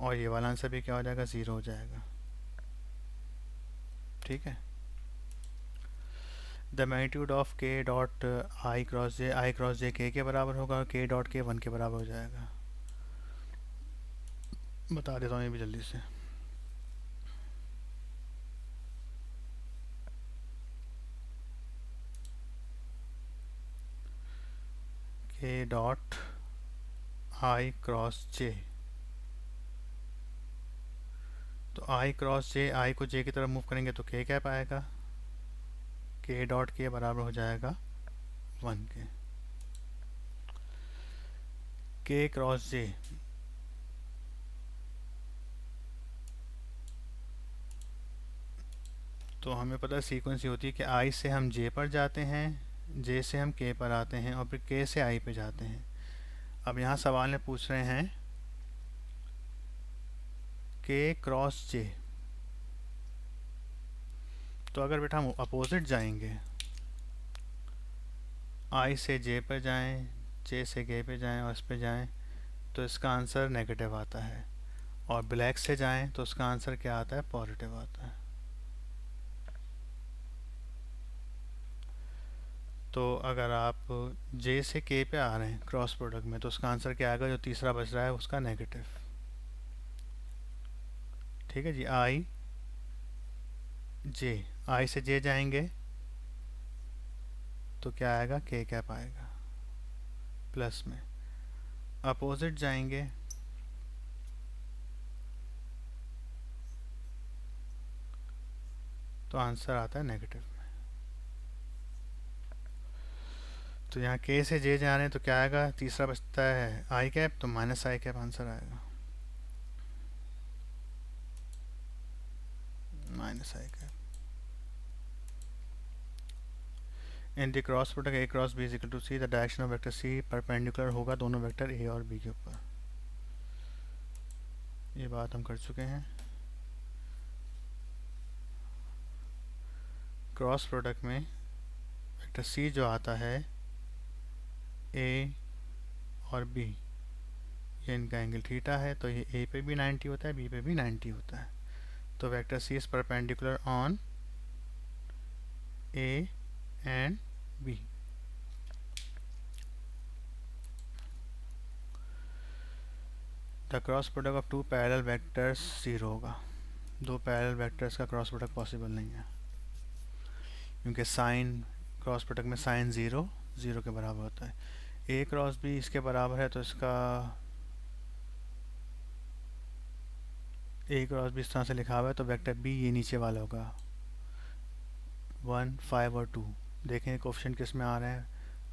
और ये वाला आंसर भी क्या हो जाएगा, ज़ीरो हो जाएगा। ठीक है। The magnitude of K dot I cross जे के बराबर होगा और के डॉट के 1 के बराबर हो जाएगा। बता देता हूँ ये भी जल्दी से। के डॉट आई क्रॉस जे, तो आई क्रॉस जे, आई को जे की तरफ मूव करेंगे तो के कैप आएगा, के डॉट के बराबर हो जाएगा 1 के क्रॉस जे, तो हमें पता सीक्वेंस ये होती है कि आई से हम जे पर जाते हैं, जे से हम के पर आते हैं और फिर के से आई पे जाते हैं। अब यहाँ सवाल में पूछ रहे हैं के क्रॉस जे, तो अगर बेटा हम अपोजिट जाएंगे, आई से जे पर जाएं, जे से के पे जाएं और इस पे जाएं, तो इसका आंसर नेगेटिव आता है, और ब्लैक से जाएं तो उसका आंसर क्या आता है, पॉजिटिव आता है। तो अगर आप जे से के पे आ रहे हैं क्रॉस प्रोडक्ट में, तो उसका आंसर क्या आएगा, जो तीसरा बच रहा है उसका नेगेटिव। ठीक है जी। आई जे, आई से जे जाएंगे तो क्या आएगा, के कैप आएगा प्लस में। अपोजिट जाएंगे तो आंसर आता है नेगेटिव में। तो यहाँ के से जे जा रहे हैं तो क्या आएगा, तीसरा बचता है आई कैप, तो माइनस आई कैप आंसर आएगा, minus I cap. In the cross product A cross B is equal to C, the direction of vector C perpendicular होगा दोनों वेक्टर ए और बी के ऊपर। ये बात हम कर चुके हैं। क्रॉस प्रोडक्ट में वेक्टर सी जो आता है, ए और बी, ये इनका एंगल थीटा है, तो ये ए पे भी 90 होता है, बी पे भी 90 होता है। तो vector C is perpendicular on A and B. The cross product of two parallel vectors zero होगा। दो पैरेलल वेक्टर्स का क्रॉस प्रोडक्ट पॉसिबल नहीं है, क्योंकि साइन क्रॉस प्रोडक्ट में साइन ज़ीरो ज़ीरो के बराबर होता है। ए क्रॉस बी इसके बराबर है, तो इसका ए क्रॉस बी इस तरह से लिखा हुआ है, तो वेक्टर बी ये नीचे वाला होगा 1 5 और 2। देखें कोफिशिएंट किस में आ रहे हैं,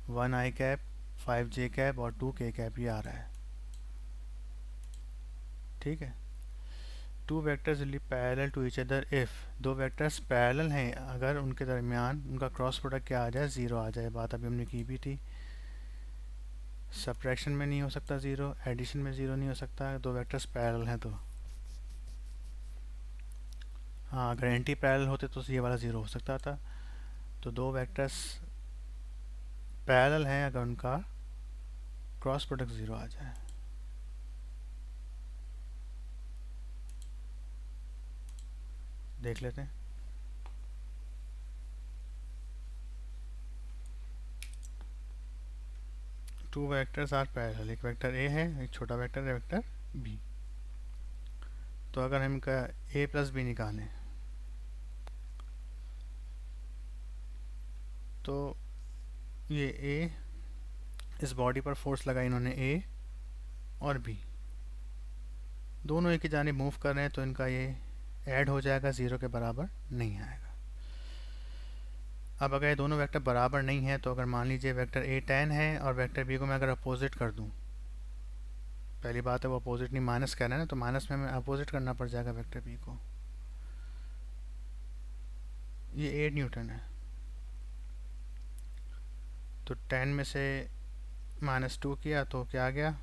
1 आई कैप, 5 जे कैप और 2 के कैप ये आ रहा है। ठीक है। Two vectors will be parallel to each other if, दो वेक्टर्स पैरेलल हैं अगर उनके दरमियान उनका क्रॉस प्रोडक्ट क्या आ जाए, ज़ीरो आ जाए। बात अभी हमने की भी थी। सब्ट्रैक्शन में नहीं हो सकता ज़ीरो, एडिशन में ज़ीरो नहीं हो सकता, दो वेक्टर्स पैरेलल हैं तो। हाँ, अगर एंटी पैरेलल होते तो ये वाला ज़ीरो हो सकता था। तो दो वेक्टर्स पैरेलल हैं अगर उनका क्रॉस प्रोडक्ट ज़ीरो आ जाए। देख लेते हैं। टू वेक्टर्स आर पैरेलल, एक वेक्टर ए है, एक छोटा वेक्टर है वेक्टर बी। तो अगर हम इनका ए प्लस बी निकालें तो ये ए, इस बॉडी पर फोर्स लगाई इन्होंने ए और बी, दोनों एक ही जानिब मूव कर रहे हैं, तो इनका ये ऐड हो जाएगा, ज़ीरो के बराबर नहीं आएगा। अब अगर ये दोनों वेक्टर बराबर नहीं है तो अगर मान लीजिए वेक्टर ए 10 है और वेक्टर बी को मैं अगर अपोजिट कर दूं, पहली बात है वो अपोजिट नहीं माइनस कर रहे हैं ना, तो माइनस में हमें अपोजिट करना पड़ जाएगा वेक्टर बी को। ये 8 न्यूटन है, तो 10 में से -2 किया तो क्या आ गया,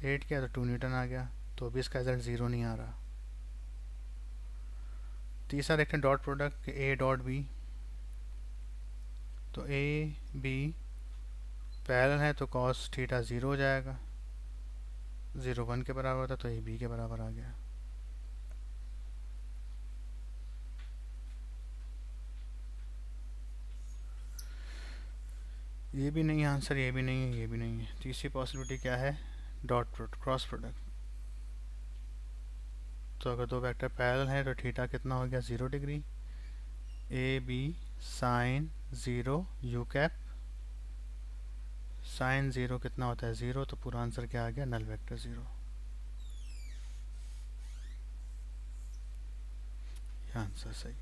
8 किया तो 2 न्यूटन आ गया, तो अभी इसका रिजल्ट ज़ीरो नहीं आ रहा। तीसरा देखते हैं dot product A dot B. तो ए बी पैरेलल है तो कॉस थीटा ज़ीरो हो जाएगा, 0 1 के बराबर था तो ए बी के बराबर आ गया। ये भी नहीं आंसर, ये भी नहीं है, ये भी नहीं है। तीसरी पॉसिबिलिटी क्या है, डॉट प्रोडक्ट क्रॉस प्रोडक्ट। तो अगर दो वेक्टर पैरेलल हैं तो थीटा कितना हो गया, 0 degree. A B sine 0 U cap, sine 0 कितना होता है, 0, तो पूरा आंसर क्या आ गया, नल वेक्टर 0। ये आंसर सही।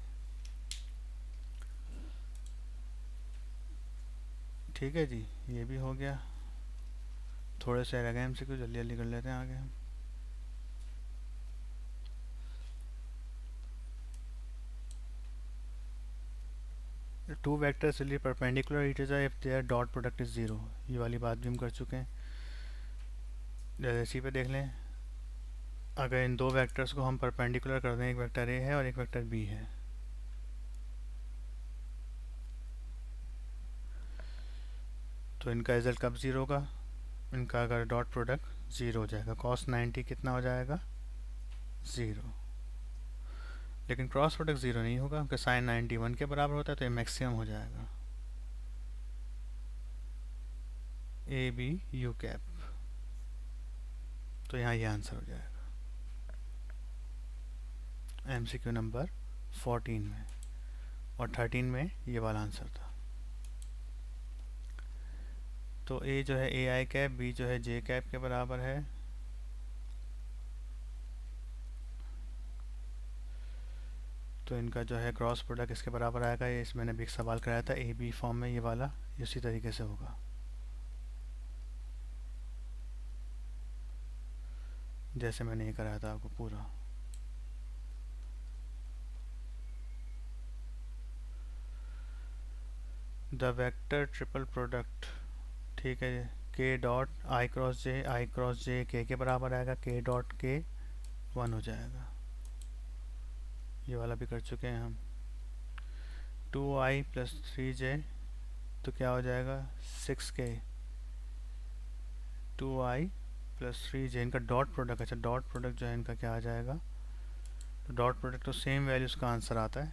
ठीक है जी, ये भी हो गया। थोड़े से रह गए एमसीक्यू, जल्दी जल्दी कर लेते हैं आगे हम। Two vectors will be perpendicular each other if their dot product is 0, ये वाली बात भी हम कर चुके हैं। जैसे इसी पे देख लें, अगर इन दो वेक्टर्स को हम परपेंडिकुलर कर दें, एक वेक्टर ए है और एक वेक्टर बी है, तो इनका रिजल्ट कब 0 होगा, इनका अगर डॉट प्रोडक्ट 0 हो जाएगा, cos 90 कितना हो जाएगा, 0। लेकिन क्रॉस प्रोडक्ट 0 नहीं होगा क्योंकि साइन 90 1 के बराबर होता है, तो ये मैक्सिमम हो जाएगा, ए बी यू कैप। तो यहाँ ये आंसर हो जाएगा एमसीक्यू नंबर 14 में, और 13 में ये वाला आंसर था। तो ए जो है ए आई कैप, बी जो है जे कैप के बराबर है, तो इनका जो है क्रॉस प्रोडक्ट इसके बराबर आएगा। ये मैंने भी एक सवाल कराया था ए बी फॉर्म में, ये वाला इसी तरीके से होगा जैसे मैंने ये कराया था आपको पूरा। द वेक्टर ट्रिपल प्रोडक्ट, ठीक है, के डॉट आई क्रॉस जे के बराबर आएगा, के डॉट के 1 हो जाएगा, ये वाला भी कर चुके हैं हम। 2i प्लस 3j तो क्या हो जाएगा, 6k, 2i प्लस 3j, इनका डॉट प्रोडक्ट, अच्छा डॉट प्रोडक्ट जो है इनका क्या आ जाएगा, तो डॉट प्रोडक्ट तो सेम वैल्यूज का आंसर आता है।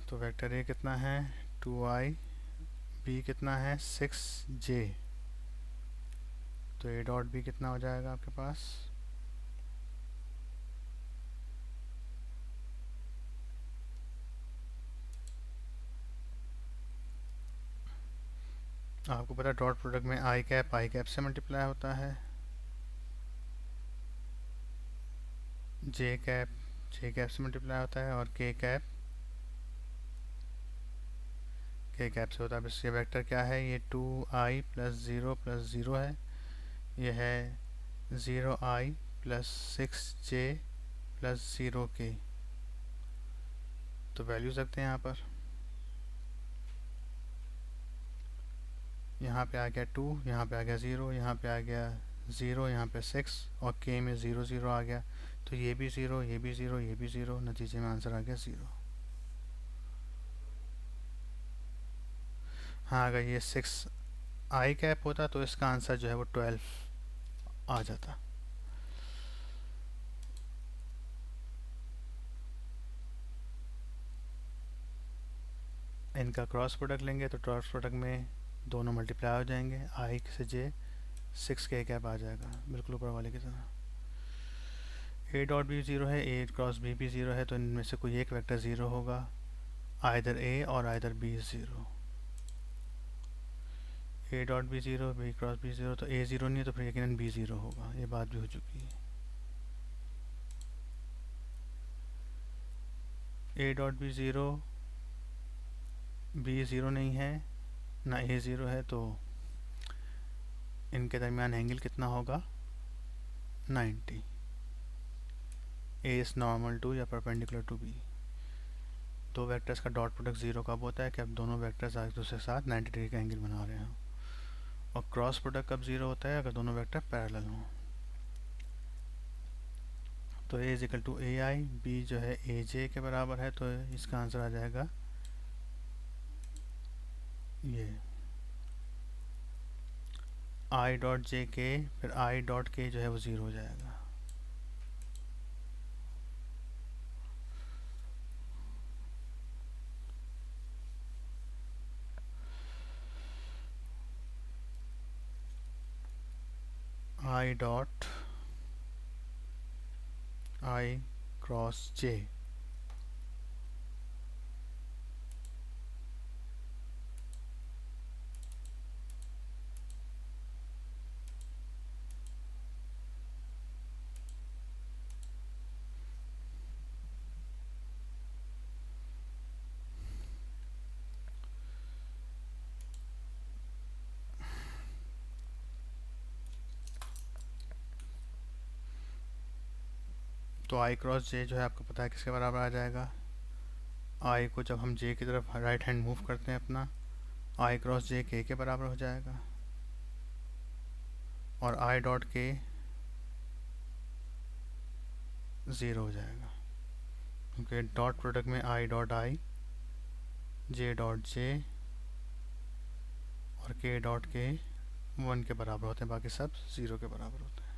तो वेक्टर ए कितना है 2i, बी कितना है 6j, तो ए डॉट बी कितना हो जाएगा आपके पास, आपको पता है डॉट प्रोडक्ट में आई कैप से मल्टीप्लाई होता है, जे कैप से मल्टीप्लाई होता है, और के कैप से होता है। बस ये वेक्टर क्या है, ये 2i प्लस 0 है, ये है 0i plus 6j plus 0k, तो वैल्यूज रखते हैं यहाँ पर। यहाँ पे आ गया 2, यहाँ पे आ गया 0, यहाँ पे आ गया 0, यहाँ पे 6 और k में 0 0 आ गया, तो ये भी 0, ये भी 0, ये भी 0, नतीजे में आंसर आ गया 0। हाँ, अगर ये 6 आई कैप होता तो इसका आंसर जो है वो 12 आ जाता। इनका क्रॉस प्रोडक्ट लेंगे तो क्रॉस प्रोडक्ट में दोनों मल्टीप्लाई हो जाएंगे, आई से जे 6 के कैप आ जाएगा, बिल्कुल ऊपर वाले की तरह। ए डॉट बी ज़ीरो है, ए क्रॉस बी भी ज़ीरो है, तो इनमें से कोई एक वेक्टर ज़ीरो होगा, आइदर ए और either B zero. A dot B zero, B cross B zero, तो ए ज़ीरो नहीं है तो फिर यकीनन बी ज़ीरो होगा, ये बात भी हो चुकी है। A dot B zero, B zero नहीं है ना ए ज़ीरो है, तो इनके दरमियान एंगल कितना होगा, 90। ए इज़ नॉर्मल टू या परपेंडिकुलर टू बी। दो वेक्टर्स का डॉट प्रोडक्ट ज़ीरो कब होता है, कि अब दोनों वेक्टर्स एक दूसरे के साथ 90 डिग्री का एंगल बना रहे हो। और क्रॉस प्रोडक्ट कब ज़ीरो होता है, अगर दोनों वेक्टर पैरेलल हों। तो A is equal to A I, B जो है ए जे के बराबर है, तो इसका आंसर आ जाएगा ये आई डॉट जे के, फिर आई डॉट के जो है वो ज़ीरो हो जाएगा। आई डॉट आई क्रॉस जे, तो आई क्रॉस जे जो है आपको पता है किसके बराबर आ जाएगा। आई को जब हम जे की तरफ राइट हैंड मूव करते हैं अपना, आई क्रॉस जे के बराबर हो जाएगा, और आई डॉट के ज़ीरो हो जाएगा, क्योंकि डॉट प्रोडक्ट में I dot I, J dot जे और के डॉट के 1 के बराबर होते हैं, बाकी सब 0 के बराबर होते हैं।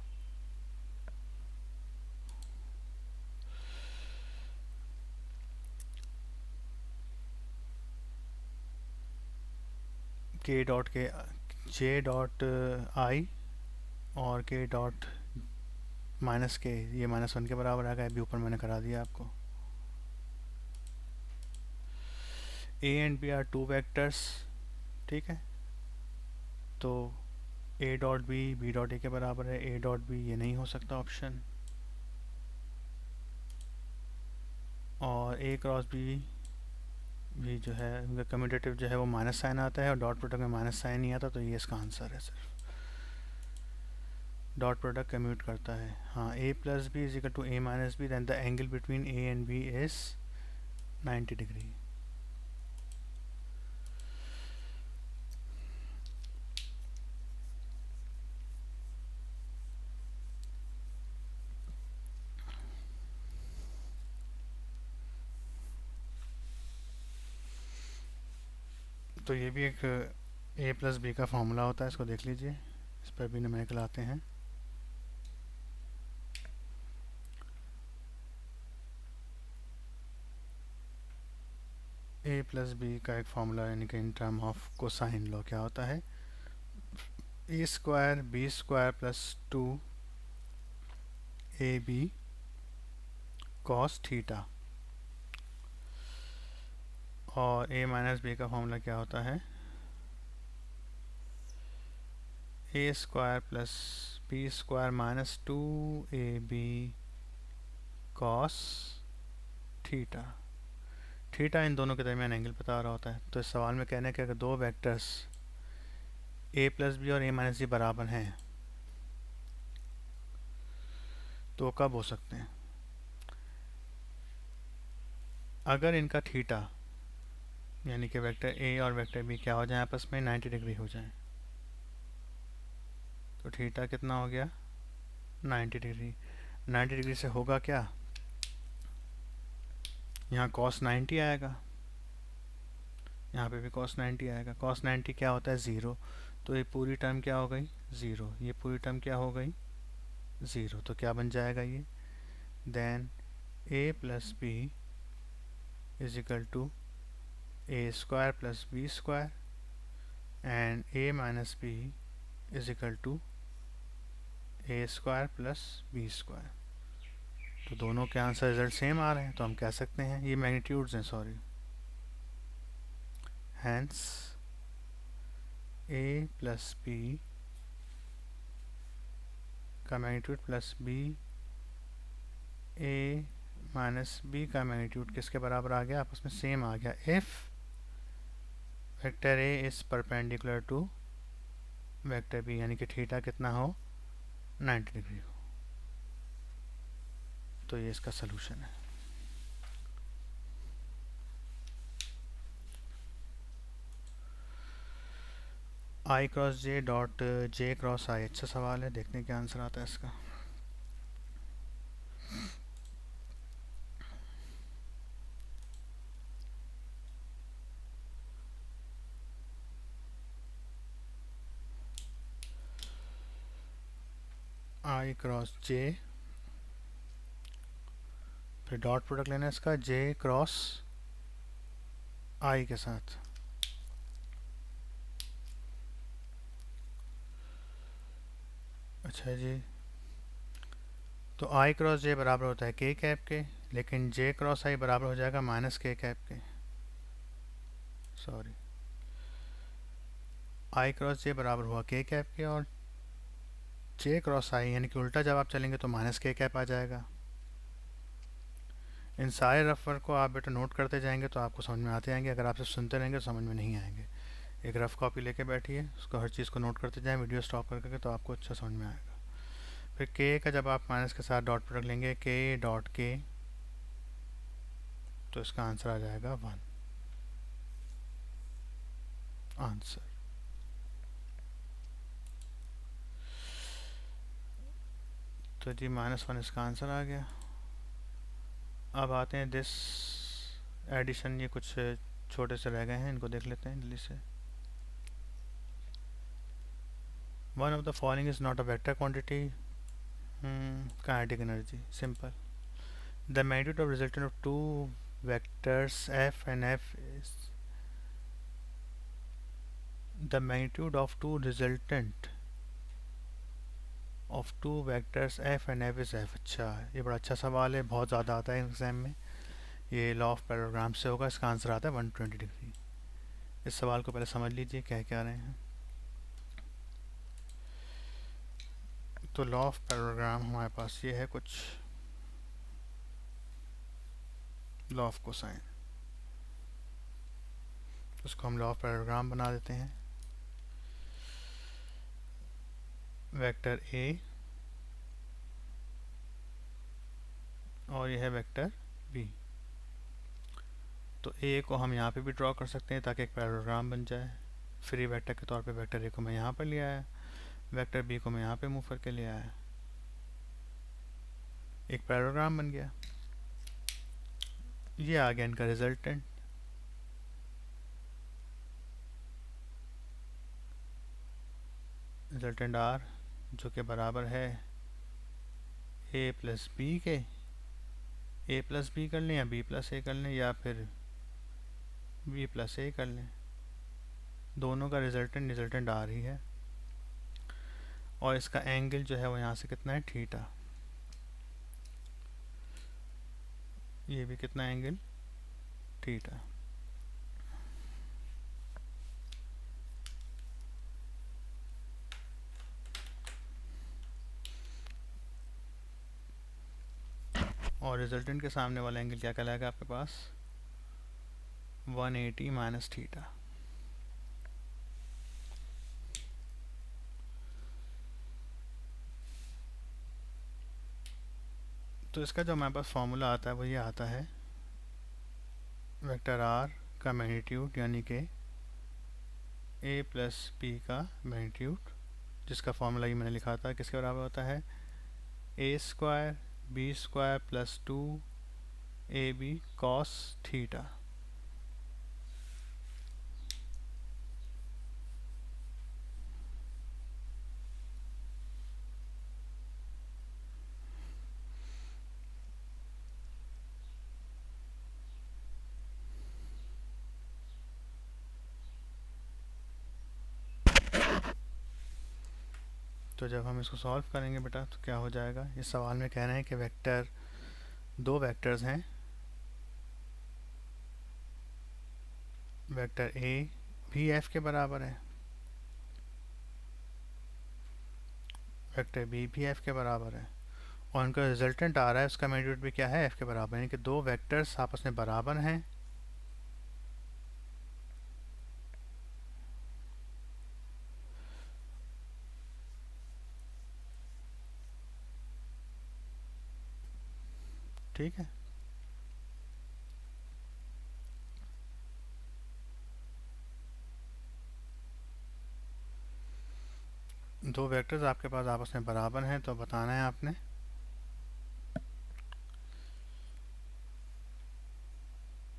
के डॉट के जे डॉट आई और के डॉट माइनस के, ये -1 के बराबर आ गया, अभी ऊपर मैंने करा दिया आपको। A and B are two vectors, ठीक है, तो A dot B dot A के बराबर है, ए डॉट बी ये नहीं हो सकता ऑप्शन, और ए क्रॉस बी भी जो है उनका कम्यूटेटिव जो है वो माइनस साइन आता है, और डॉट प्रोडक्ट में माइनस साइन नहीं आता, तो ये इसका आंसर है। सिर्फ डॉट प्रोडक्ट कम्यूट करता है। हाँ, A plus B is equal to A minus B, then the angle between A and B is 90 degree. तो ये भी एक ए प्लस बी का फॉर्मूला होता है, इसको देख लीजिए, इस पर भी न्यूमेरिकल आते हैं। ए प्लस बी का एक फॉर्मूला, यानी कि in term of cosine law क्या होता है, A square B square plus 2 A B cos theta, और ए माइनस बी का फॉर्मूला क्या होता है, A square plus B square minus 2 A B cos theta. Theta इन दोनों के दरमियान एंगल बता रहा होता है। तो इस सवाल में कहने के अगर दो वेक्टर्स ए प्लस बी और ए माइनस बी बराबर हैं तो कब हो सकते हैं, अगर इनका थीटा यानी कि वेक्टर ए और वेक्टर बी क्या हो जाए, आपस में 90 डिग्री हो जाए। तो थीटा कितना हो गया, 90 डिग्री। 90 डिग्री से होगा क्या, यहाँ cos 90 आएगा, यहाँ पे भी cos 90 आएगा। cos 90 क्या होता है? ज़ीरो। तो ये पूरी टर्म क्या हो गई? ज़ीरो। ये पूरी टर्म क्या हो गई? ज़ीरो। तो क्या बन जाएगा ये? Then a plus B is equal to A square plus B square and a minus B is equal to A square plus B square. तो दोनों के आंसर रिजल्ट सेम आ रहे हैं, तो हम कह सकते हैं ये मैग्नीट्यूड्स हैं, sorry. Hence a plus B का magnitude plus B A minus B का मैग्नीट्यूड किसके बराबर आ गया? आपस में सेम आ गया if vector A is perpendicular to vector B, यानी कि थीटा कितना हो? 90 डिग्री हो। तो ये इसका सलूशन है। I cross J dot J cross I, अच्छा सवाल है, देखने क्या आंसर आता है इसका। आई क्रॉस जे, फिर डॉट प्रोडक्ट लेना है इसका जे क्रॉस आई के साथ। अच्छा जी, तो आई क्रॉस जे बराबर होता है के कैप के, लेकिन जे क्रॉस आई बराबर हो जाएगा माइनस के कैप के, सॉरी। आई क्रॉस जे बराबर हुआ के कैप के और जे क्रॉस आई यानी कि उल्टा जब आप चलेंगे तो माइनस के कैप आ जाएगा। इन सारे रफ वर्क को आप बेटा नोट करते जाएंगे तो आपको समझ में आते जाएंगे। अगर आप सिर्फ सुनते रहेंगे तो समझ में नहीं आएंगे। एक रफ कॉपी लेके बैठिए, उसको हर चीज़ को नोट करते जाएं वीडियो स्टॉप करके, तो आपको अच्छा समझ में आएगा। फिर के का जब आप माइनस के साथ डॉट प्रोडक्ट लेंगे के डॉट के, तो इसका आंसर आ जाएगा 1 आंसर। तो जी -1 इसका आंसर आ गया। अब आते हैं दिस एडिशन, ये कुछ छोटे से रह गए हैं, इनको देख लेते हैं जल्दी से। One of the following is not a vector quantity. Kinetic energy, simple. The magnitude of resultant of two vectors f and f is the magnitude of two resultant of two vectors f and f is f। अच्छा, ये बड़ा अच्छा सवाल है, बहुत ज़्यादा आता है एग्जाम में। ये लॉ ऑफ पैराग्राम से होगा, इसका आंसर आता है 120 डिग्री। इस सवाल को पहले समझ लीजिए क्या क्या रहे हैं। तो लॉ ऑफ पैराग्राम हमारे पास ये है कुछ, लॉ ऑफ कोसाइन, उसको हम लॉ ऑफ पैराग्राम बना देते हैं। वेक्टर ए और यह है वेक्टर बी। तो ए को हम यहाँ पे भी ड्रॉ कर सकते हैं ताकि एक पैराग्राम बन जाए। फ्री वेक्टर के तौर पे वेक्टर ए को मैं यहाँ पर ले आया, वेक्टर बी को मैं यहाँ पे मूव करके ले आया, एक पैराग्राम बन गया। ये आ गया इनका रिजल्टेंट। रिजल्टेंट आर जो कि बराबर है ए प्लस बी के, ए प्लस बी कर लें या बी प्लस ए कर लें या फिर बी प्लस ए कर लें, दोनों का रिजल्टेंट आर ही है। और इसका एंगल जो है वो यहाँ से कितना है? थीटा। ये भी कितना एंगल? थीटा। और रिजल्टेंट के सामने वाला एंगल क्या कहलाएगा आपके पास? 180 माइनस थीटा। तो इसका जो हमारे पास फॉर्मूला आता है वो ये आता है, वेक्टर आर का मैग्नीट्यूड यानी कि ए प्लस बी का मैग्नीट्यूड, जिसका फॉर्मूला ये मैंने लिखा था, किसके बराबर होता है? A square B square plus 2 A B cos theta. तो जब हम इसको सॉल्व करेंगे बेटा तो क्या हो जाएगा, इस सवाल में कह रहे हैं कि वेक्टर, दो वेक्टर्स हैं, वेक्टर ए भी एफ के बराबर है, वेक्टर बी भी एफ के बराबर है, और उनका रिजल्टेंट आ रहा है उसका मैग्नीट्यूड भी क्या है, एफ के बराबर, यानी कि दो वेक्टर्स आपस में बराबर हैं, ठीक है। दो वेक्टर्स आपके पास आपस में बराबर हैं तो बताना है आपने,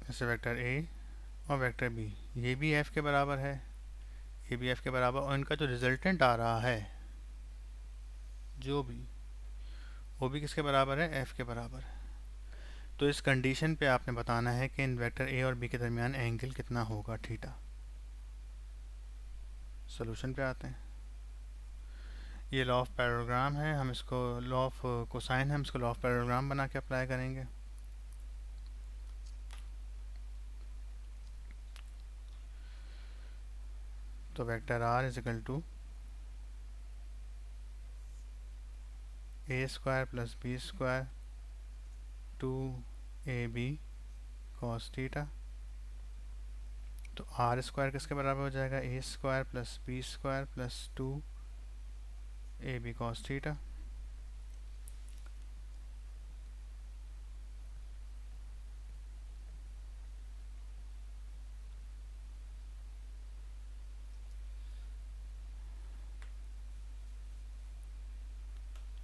जैसे वेक्टर ए और वेक्टर बी, ये भी एफ के बराबर है, ये भी एफ के बराबर, और इनका जो रिजल्टेंट आ रहा है जो भी, वो भी किसके बराबर है, एफ के बराबर है। तो इस कंडीशन पे आपने बताना है कि इन वेक्टर ए और बी के दरमियान एंगल कितना होगा, थीटा। सोल्यूशन पे आते हैं। ये लॉ ऑफ पैरेललोग्राम है, हम इसको लॉ ऑफ कोसाइन है, हम इसको लॉ ऑफ पैरेललोग्राम बना के अप्लाई करेंगे। तो vector R is equal to A square plus B square 2ab cos theta. तो आर स्क्वायर किसके बराबर हो जाएगा, A square plus B square प्लस 2ab कॉस थीटा।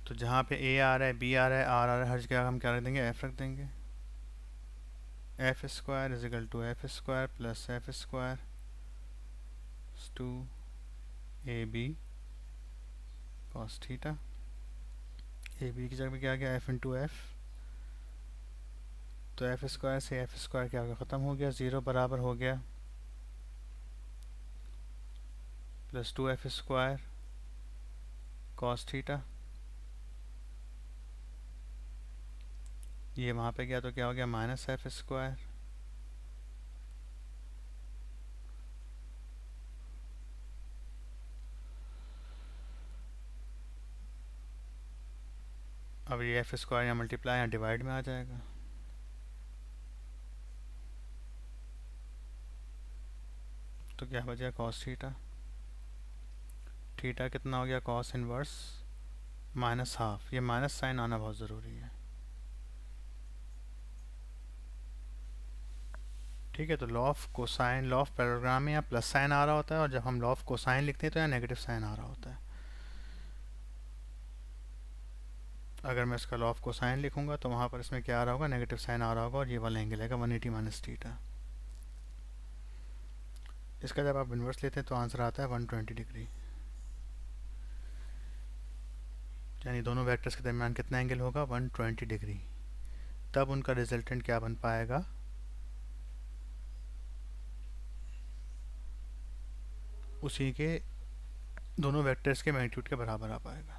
तो जहाँ पे ए आ रहा है, बी आ रहा है, आर आ रहा है, हर जगह हम क्या रख देंगे, एफ रख देंगे। F square is equal to F square plus F square 2ab cos theta. A B की जगह पे क्या गया, एफ इंटू एफ, तो एफ स्क्वायर से एफ स्क्वायर क्या हो गया, ख़त्म हो गया, ज़ीरो बराबर हो गया, plus 2f square cos theta. ये वहाँ पे गया तो क्या हो गया, माइनस एफ स्क्वायर, अब ये एफ स्क्वायर यहाँ मल्टीप्लाई यहाँ डिवाइड में आ जाएगा, तो क्या बचा कॉस थीटा। थीटा कितना हो गया, कॉस इनवर्स माइनस हाफ, ये माइनस साइन आना बहुत ज़रूरी है, ठीक है। तो law of cosine, law of parallelogram में यहाँ प्लस साइन आ रहा होता है, और जब हम लॉ ऑफ कोसाइन लिखते हैं तो यहाँ नेगेटिव साइन आ रहा होता है। अगर मैं इसका लॉ ऑफ कोसाइन लिखूंगा तो वहाँ पर इसमें क्या आ रहा होगा, नेगेटिव साइन आ रहा होगा, और ये वाला एंगल आएगा 180 माइनस थीटा। इसका जब आप इन्वर्स लेते हैं तो आंसर आता है 120 डिग्री, यानी दोनों वेक्टर्स के दरमियान कितना एंगल होगा, 120 डिग्री। तब उनका रिजल्टेंट क्या बन पाएगा, उसी के दोनों वेक्टर्स के मैग्नीट्यूड के बराबर आ पाएगा।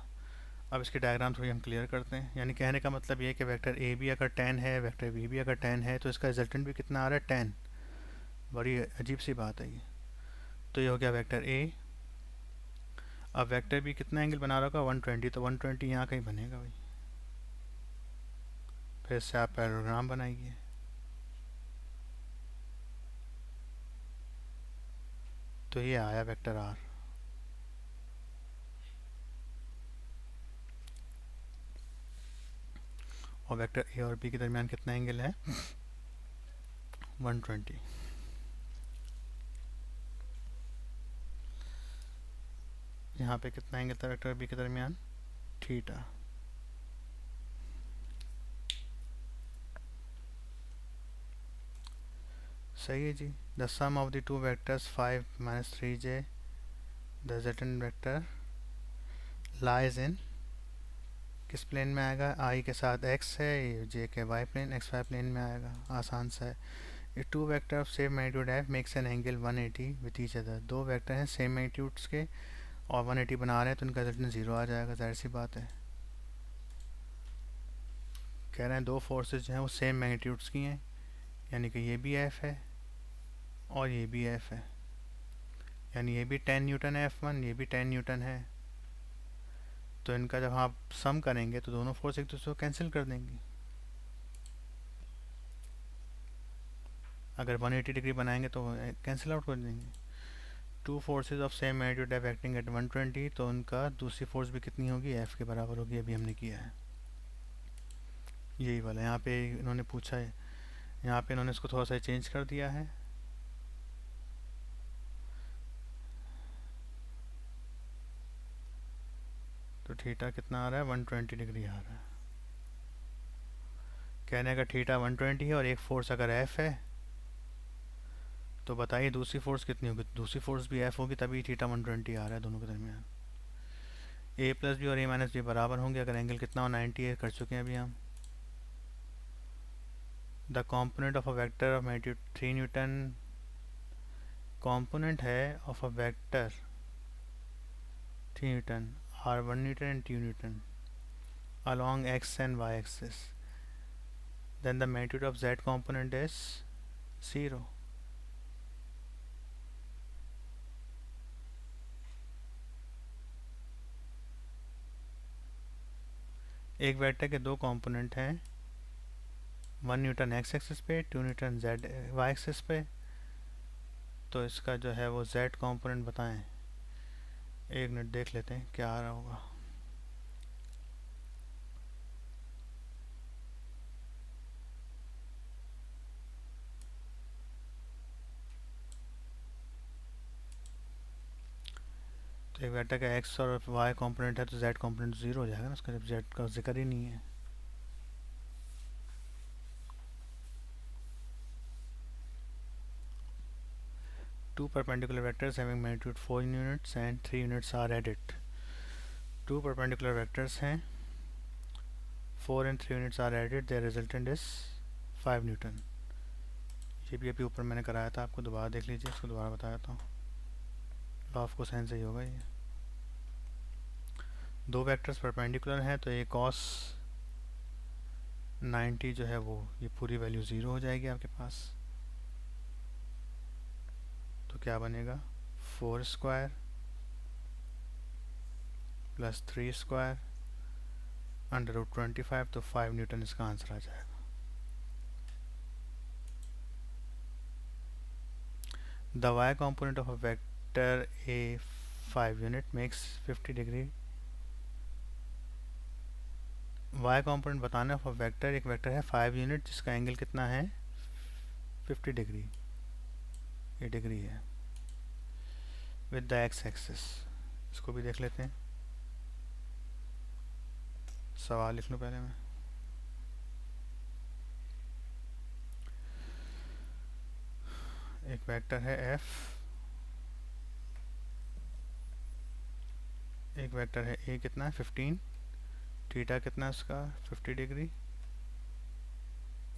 अब इसकी डायग्राम थोड़ी हम क्लियर करते हैं। यानी कहने का मतलब ये है कि वेक्टर ए भी अगर 10 है, वेक्टर बी भी अगर 10 है, तो इसका रिजल्टेंट भी कितना आ रहा है, 10। बड़ी अजीब सी बात है ये। तो ये हो गया वेक्टर ए। अब वेक्टर बी कितना एंगल बना रहा होगा, 120, तो 120 यहाँ कहीं बनेगा भाई। फिर से आप पैरेललोग्राम बनाइए, तो ये आया वेक्टर आर। और वेक्टर ए और बी के दरमियान कितना एंगल है, 120। यहाँ पे कितना एंगल था वेक्टर बी के दरमियान, थीटा। सही है जी। The sum of the two vectors 5 minus 3j, the resultant vector lies in, किस प्लेन में आएगा, आई के साथ x है, ये j के y प्लेन, xy प्लेन में आएगा, आसान सा है। ये two vector of same magnitude f makes an angle 180 with each other. दो वेक्टर हैं सेम मैग्नीट्यूड्स के और 180 बना रहे हैं तो इनका रिजल्टेंट 0 आ जाएगा, जाहिर सी बात है। कह रहे हैं दो फोर्सेस जो हैं वो सेम मैग्नीट्यूड्स की हैं, यानी कि ये भी एफ है और ये भी एफ है, यानी ये भी 10 न्यूटन है F1, ये भी 10 न्यूटन है। तो इनका जब आप सम करेंगे तो दोनों फोर्स एक दूसरे को कैंसिल कर देंगी। अगर 180 डिग्री बनाएंगे तो कैंसिल आउट कर देंगे। To forces of same magnitude F acting at 120, तो उनका दूसरी फोर्स भी कितनी होगी, एफ के बराबर होगी। अभी हमने किया है यही वाला, यहाँ पे इन्होंने पूछा है, यहाँ पे इन्होंने इसको थोड़ा सा चेंज कर दिया है। तो थीटा कितना आ रहा है, 120 डिग्री आ रहा है। कहने का थीटा 120 है और एक फोर्स अगर एफ है तो बताइए दूसरी फोर्स कितनी होगी। दूसरी फोर्स भी एफ होगी, तभी थीटा 120 आ रहा है दोनों के दरमियान। ए प्लस बी और ए माइनस बी बराबर होंगे अगर एंगल कितना हो, 90 है, कर चुके हैं अभी हम। The component of a vector of magnitude 3 newton, component है of a vector 3 newton or 1 newton and 2 newton along x and y axis, then the magnitude of z component is 0. एक वेक्टर के दो कंपोनेंट हैं, 1 Newton x axis पे, 2 Newton z y axis पे। तो इसका जो है वो z कंपोनेंट बताएं। एक मिनट देख लेते हैं क्या आ रहा होगा। तो एक वेक्टर का x और y कंपोनेंट है तो z कंपोनेंट 0 हो जाएगा ना, उसका जब z का जिक्र ही नहीं है। Two perpendicular vectors having magnitude 4 units and 3 units are added. Two perpendicular vectors हैं, 4 and 3 units are added, their resultant is 5 Newton. ये भी अभी ऊपर मैंने कराया था आपको, दोबारा देख लीजिए, इसको दोबारा बताया था। लॉ ऑफ कोसाइन से ही होगा ये। दो वेक्टर्स परपेंडिकुलर हैं तो ये cos 90 जो है वो ये पूरी वैल्यू 0 हो जाएगी आपके पास। तो क्या बनेगा, 4 square plus 3 square under root 25, तो 5 न्यूटन इसका आंसर आ जाएगा। The y component of a vector a 5 unit makes 50 degree। y component बताना ऑफ वेक्टर, एक वेक्टर है 5 यूनिट जिसका एंगल कितना है 50 डिग्री, ये डिग्री है, विद द x एक्सिस। इसको भी देख लेते हैं, सवाल लिख लूँ पहले मैं। एक वेक्टर है f, एक वेक्टर है a कितना है 15, थीटा कितना है उसका 50 डिग्री,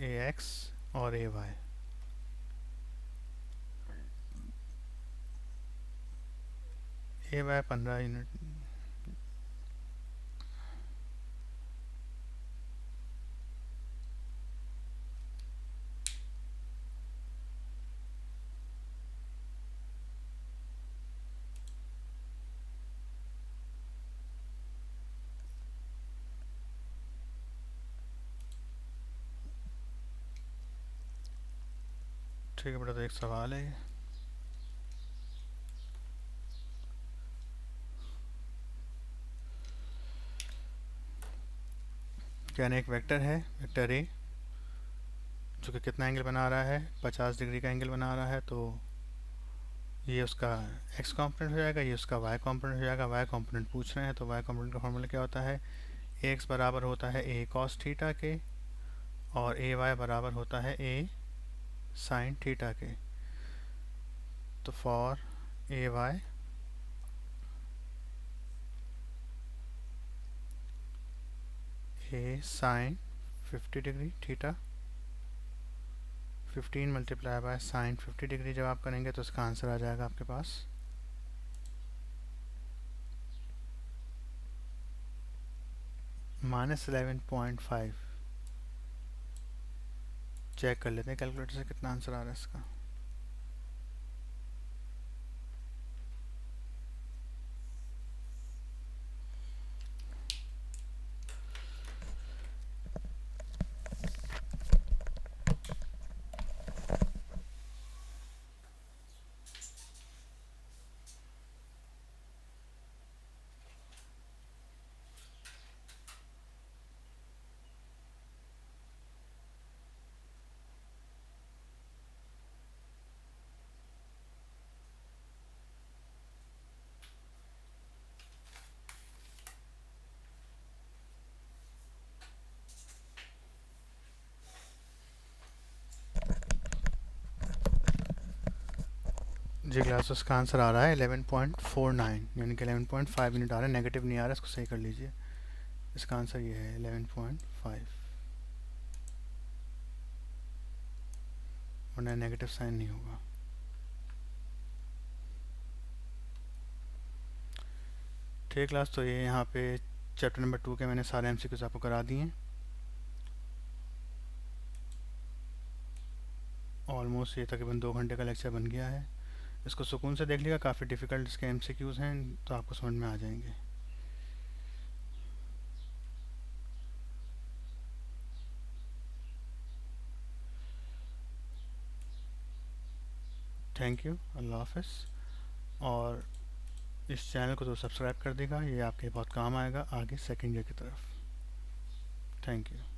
ax और ay। ay 15 यूनिट, ठीक है बेटा। तो एक सवाल है, यानी एक वेक्टर है वेक्टर ए जो कि कितना एंगल बना रहा है 50 डिग्री का एंगल बना रहा है। तो ये उसका x कंपोनेंट हो जाएगा, ये उसका y कंपोनेंट हो जाएगा। y कंपोनेंट पूछ रहे हैं तो y कंपोनेंट का फॉर्मूला क्या होता है, ax बराबर होता है a cos थीटा के और ay बराबर होता है a sin थीटा के। तो for ay a sin 50 degree theta, 15 multiply by sine 50 degree जब आप करेंगे तो इसका आंसर आ जाएगा आपके पास -11.5। चेक कर लेते हैं कैलकुलेटर से कितना आंसर आ रहा है इसका। जी क्लास, उसका आंसर आ रहा है 11.49, यानी कि 11.5 यूनिट आ रहा है, नेगेटिव नहीं आ रहा है, इसको सही कर लीजिए। इसका आंसर ये है 11.5, वरना नेगेटिव साइन नहीं होगा। ठीक क्लास, तो ये यहाँ पे चैप्टर नंबर 2 के मैंने सारे एमसीक्यूज आपको करा दिए हैं। ऑलमोस्ट ये तकरीबन 2 घंटे का लेक्चर बन गया है। इसको सुकून से देख लिएगा, काफ़ी डिफ़िकल्ट इसके एमसीक्यूज हैं, तो आपको समझ में आ जाएंगे। थैंक यू, अल्लाह हाफ़िज़। और इस चैनल को तो सब्सक्राइब कर देगा, ये आपके बहुत काम आएगा आगे सेकेंड ईयर की तरफ। Thank you.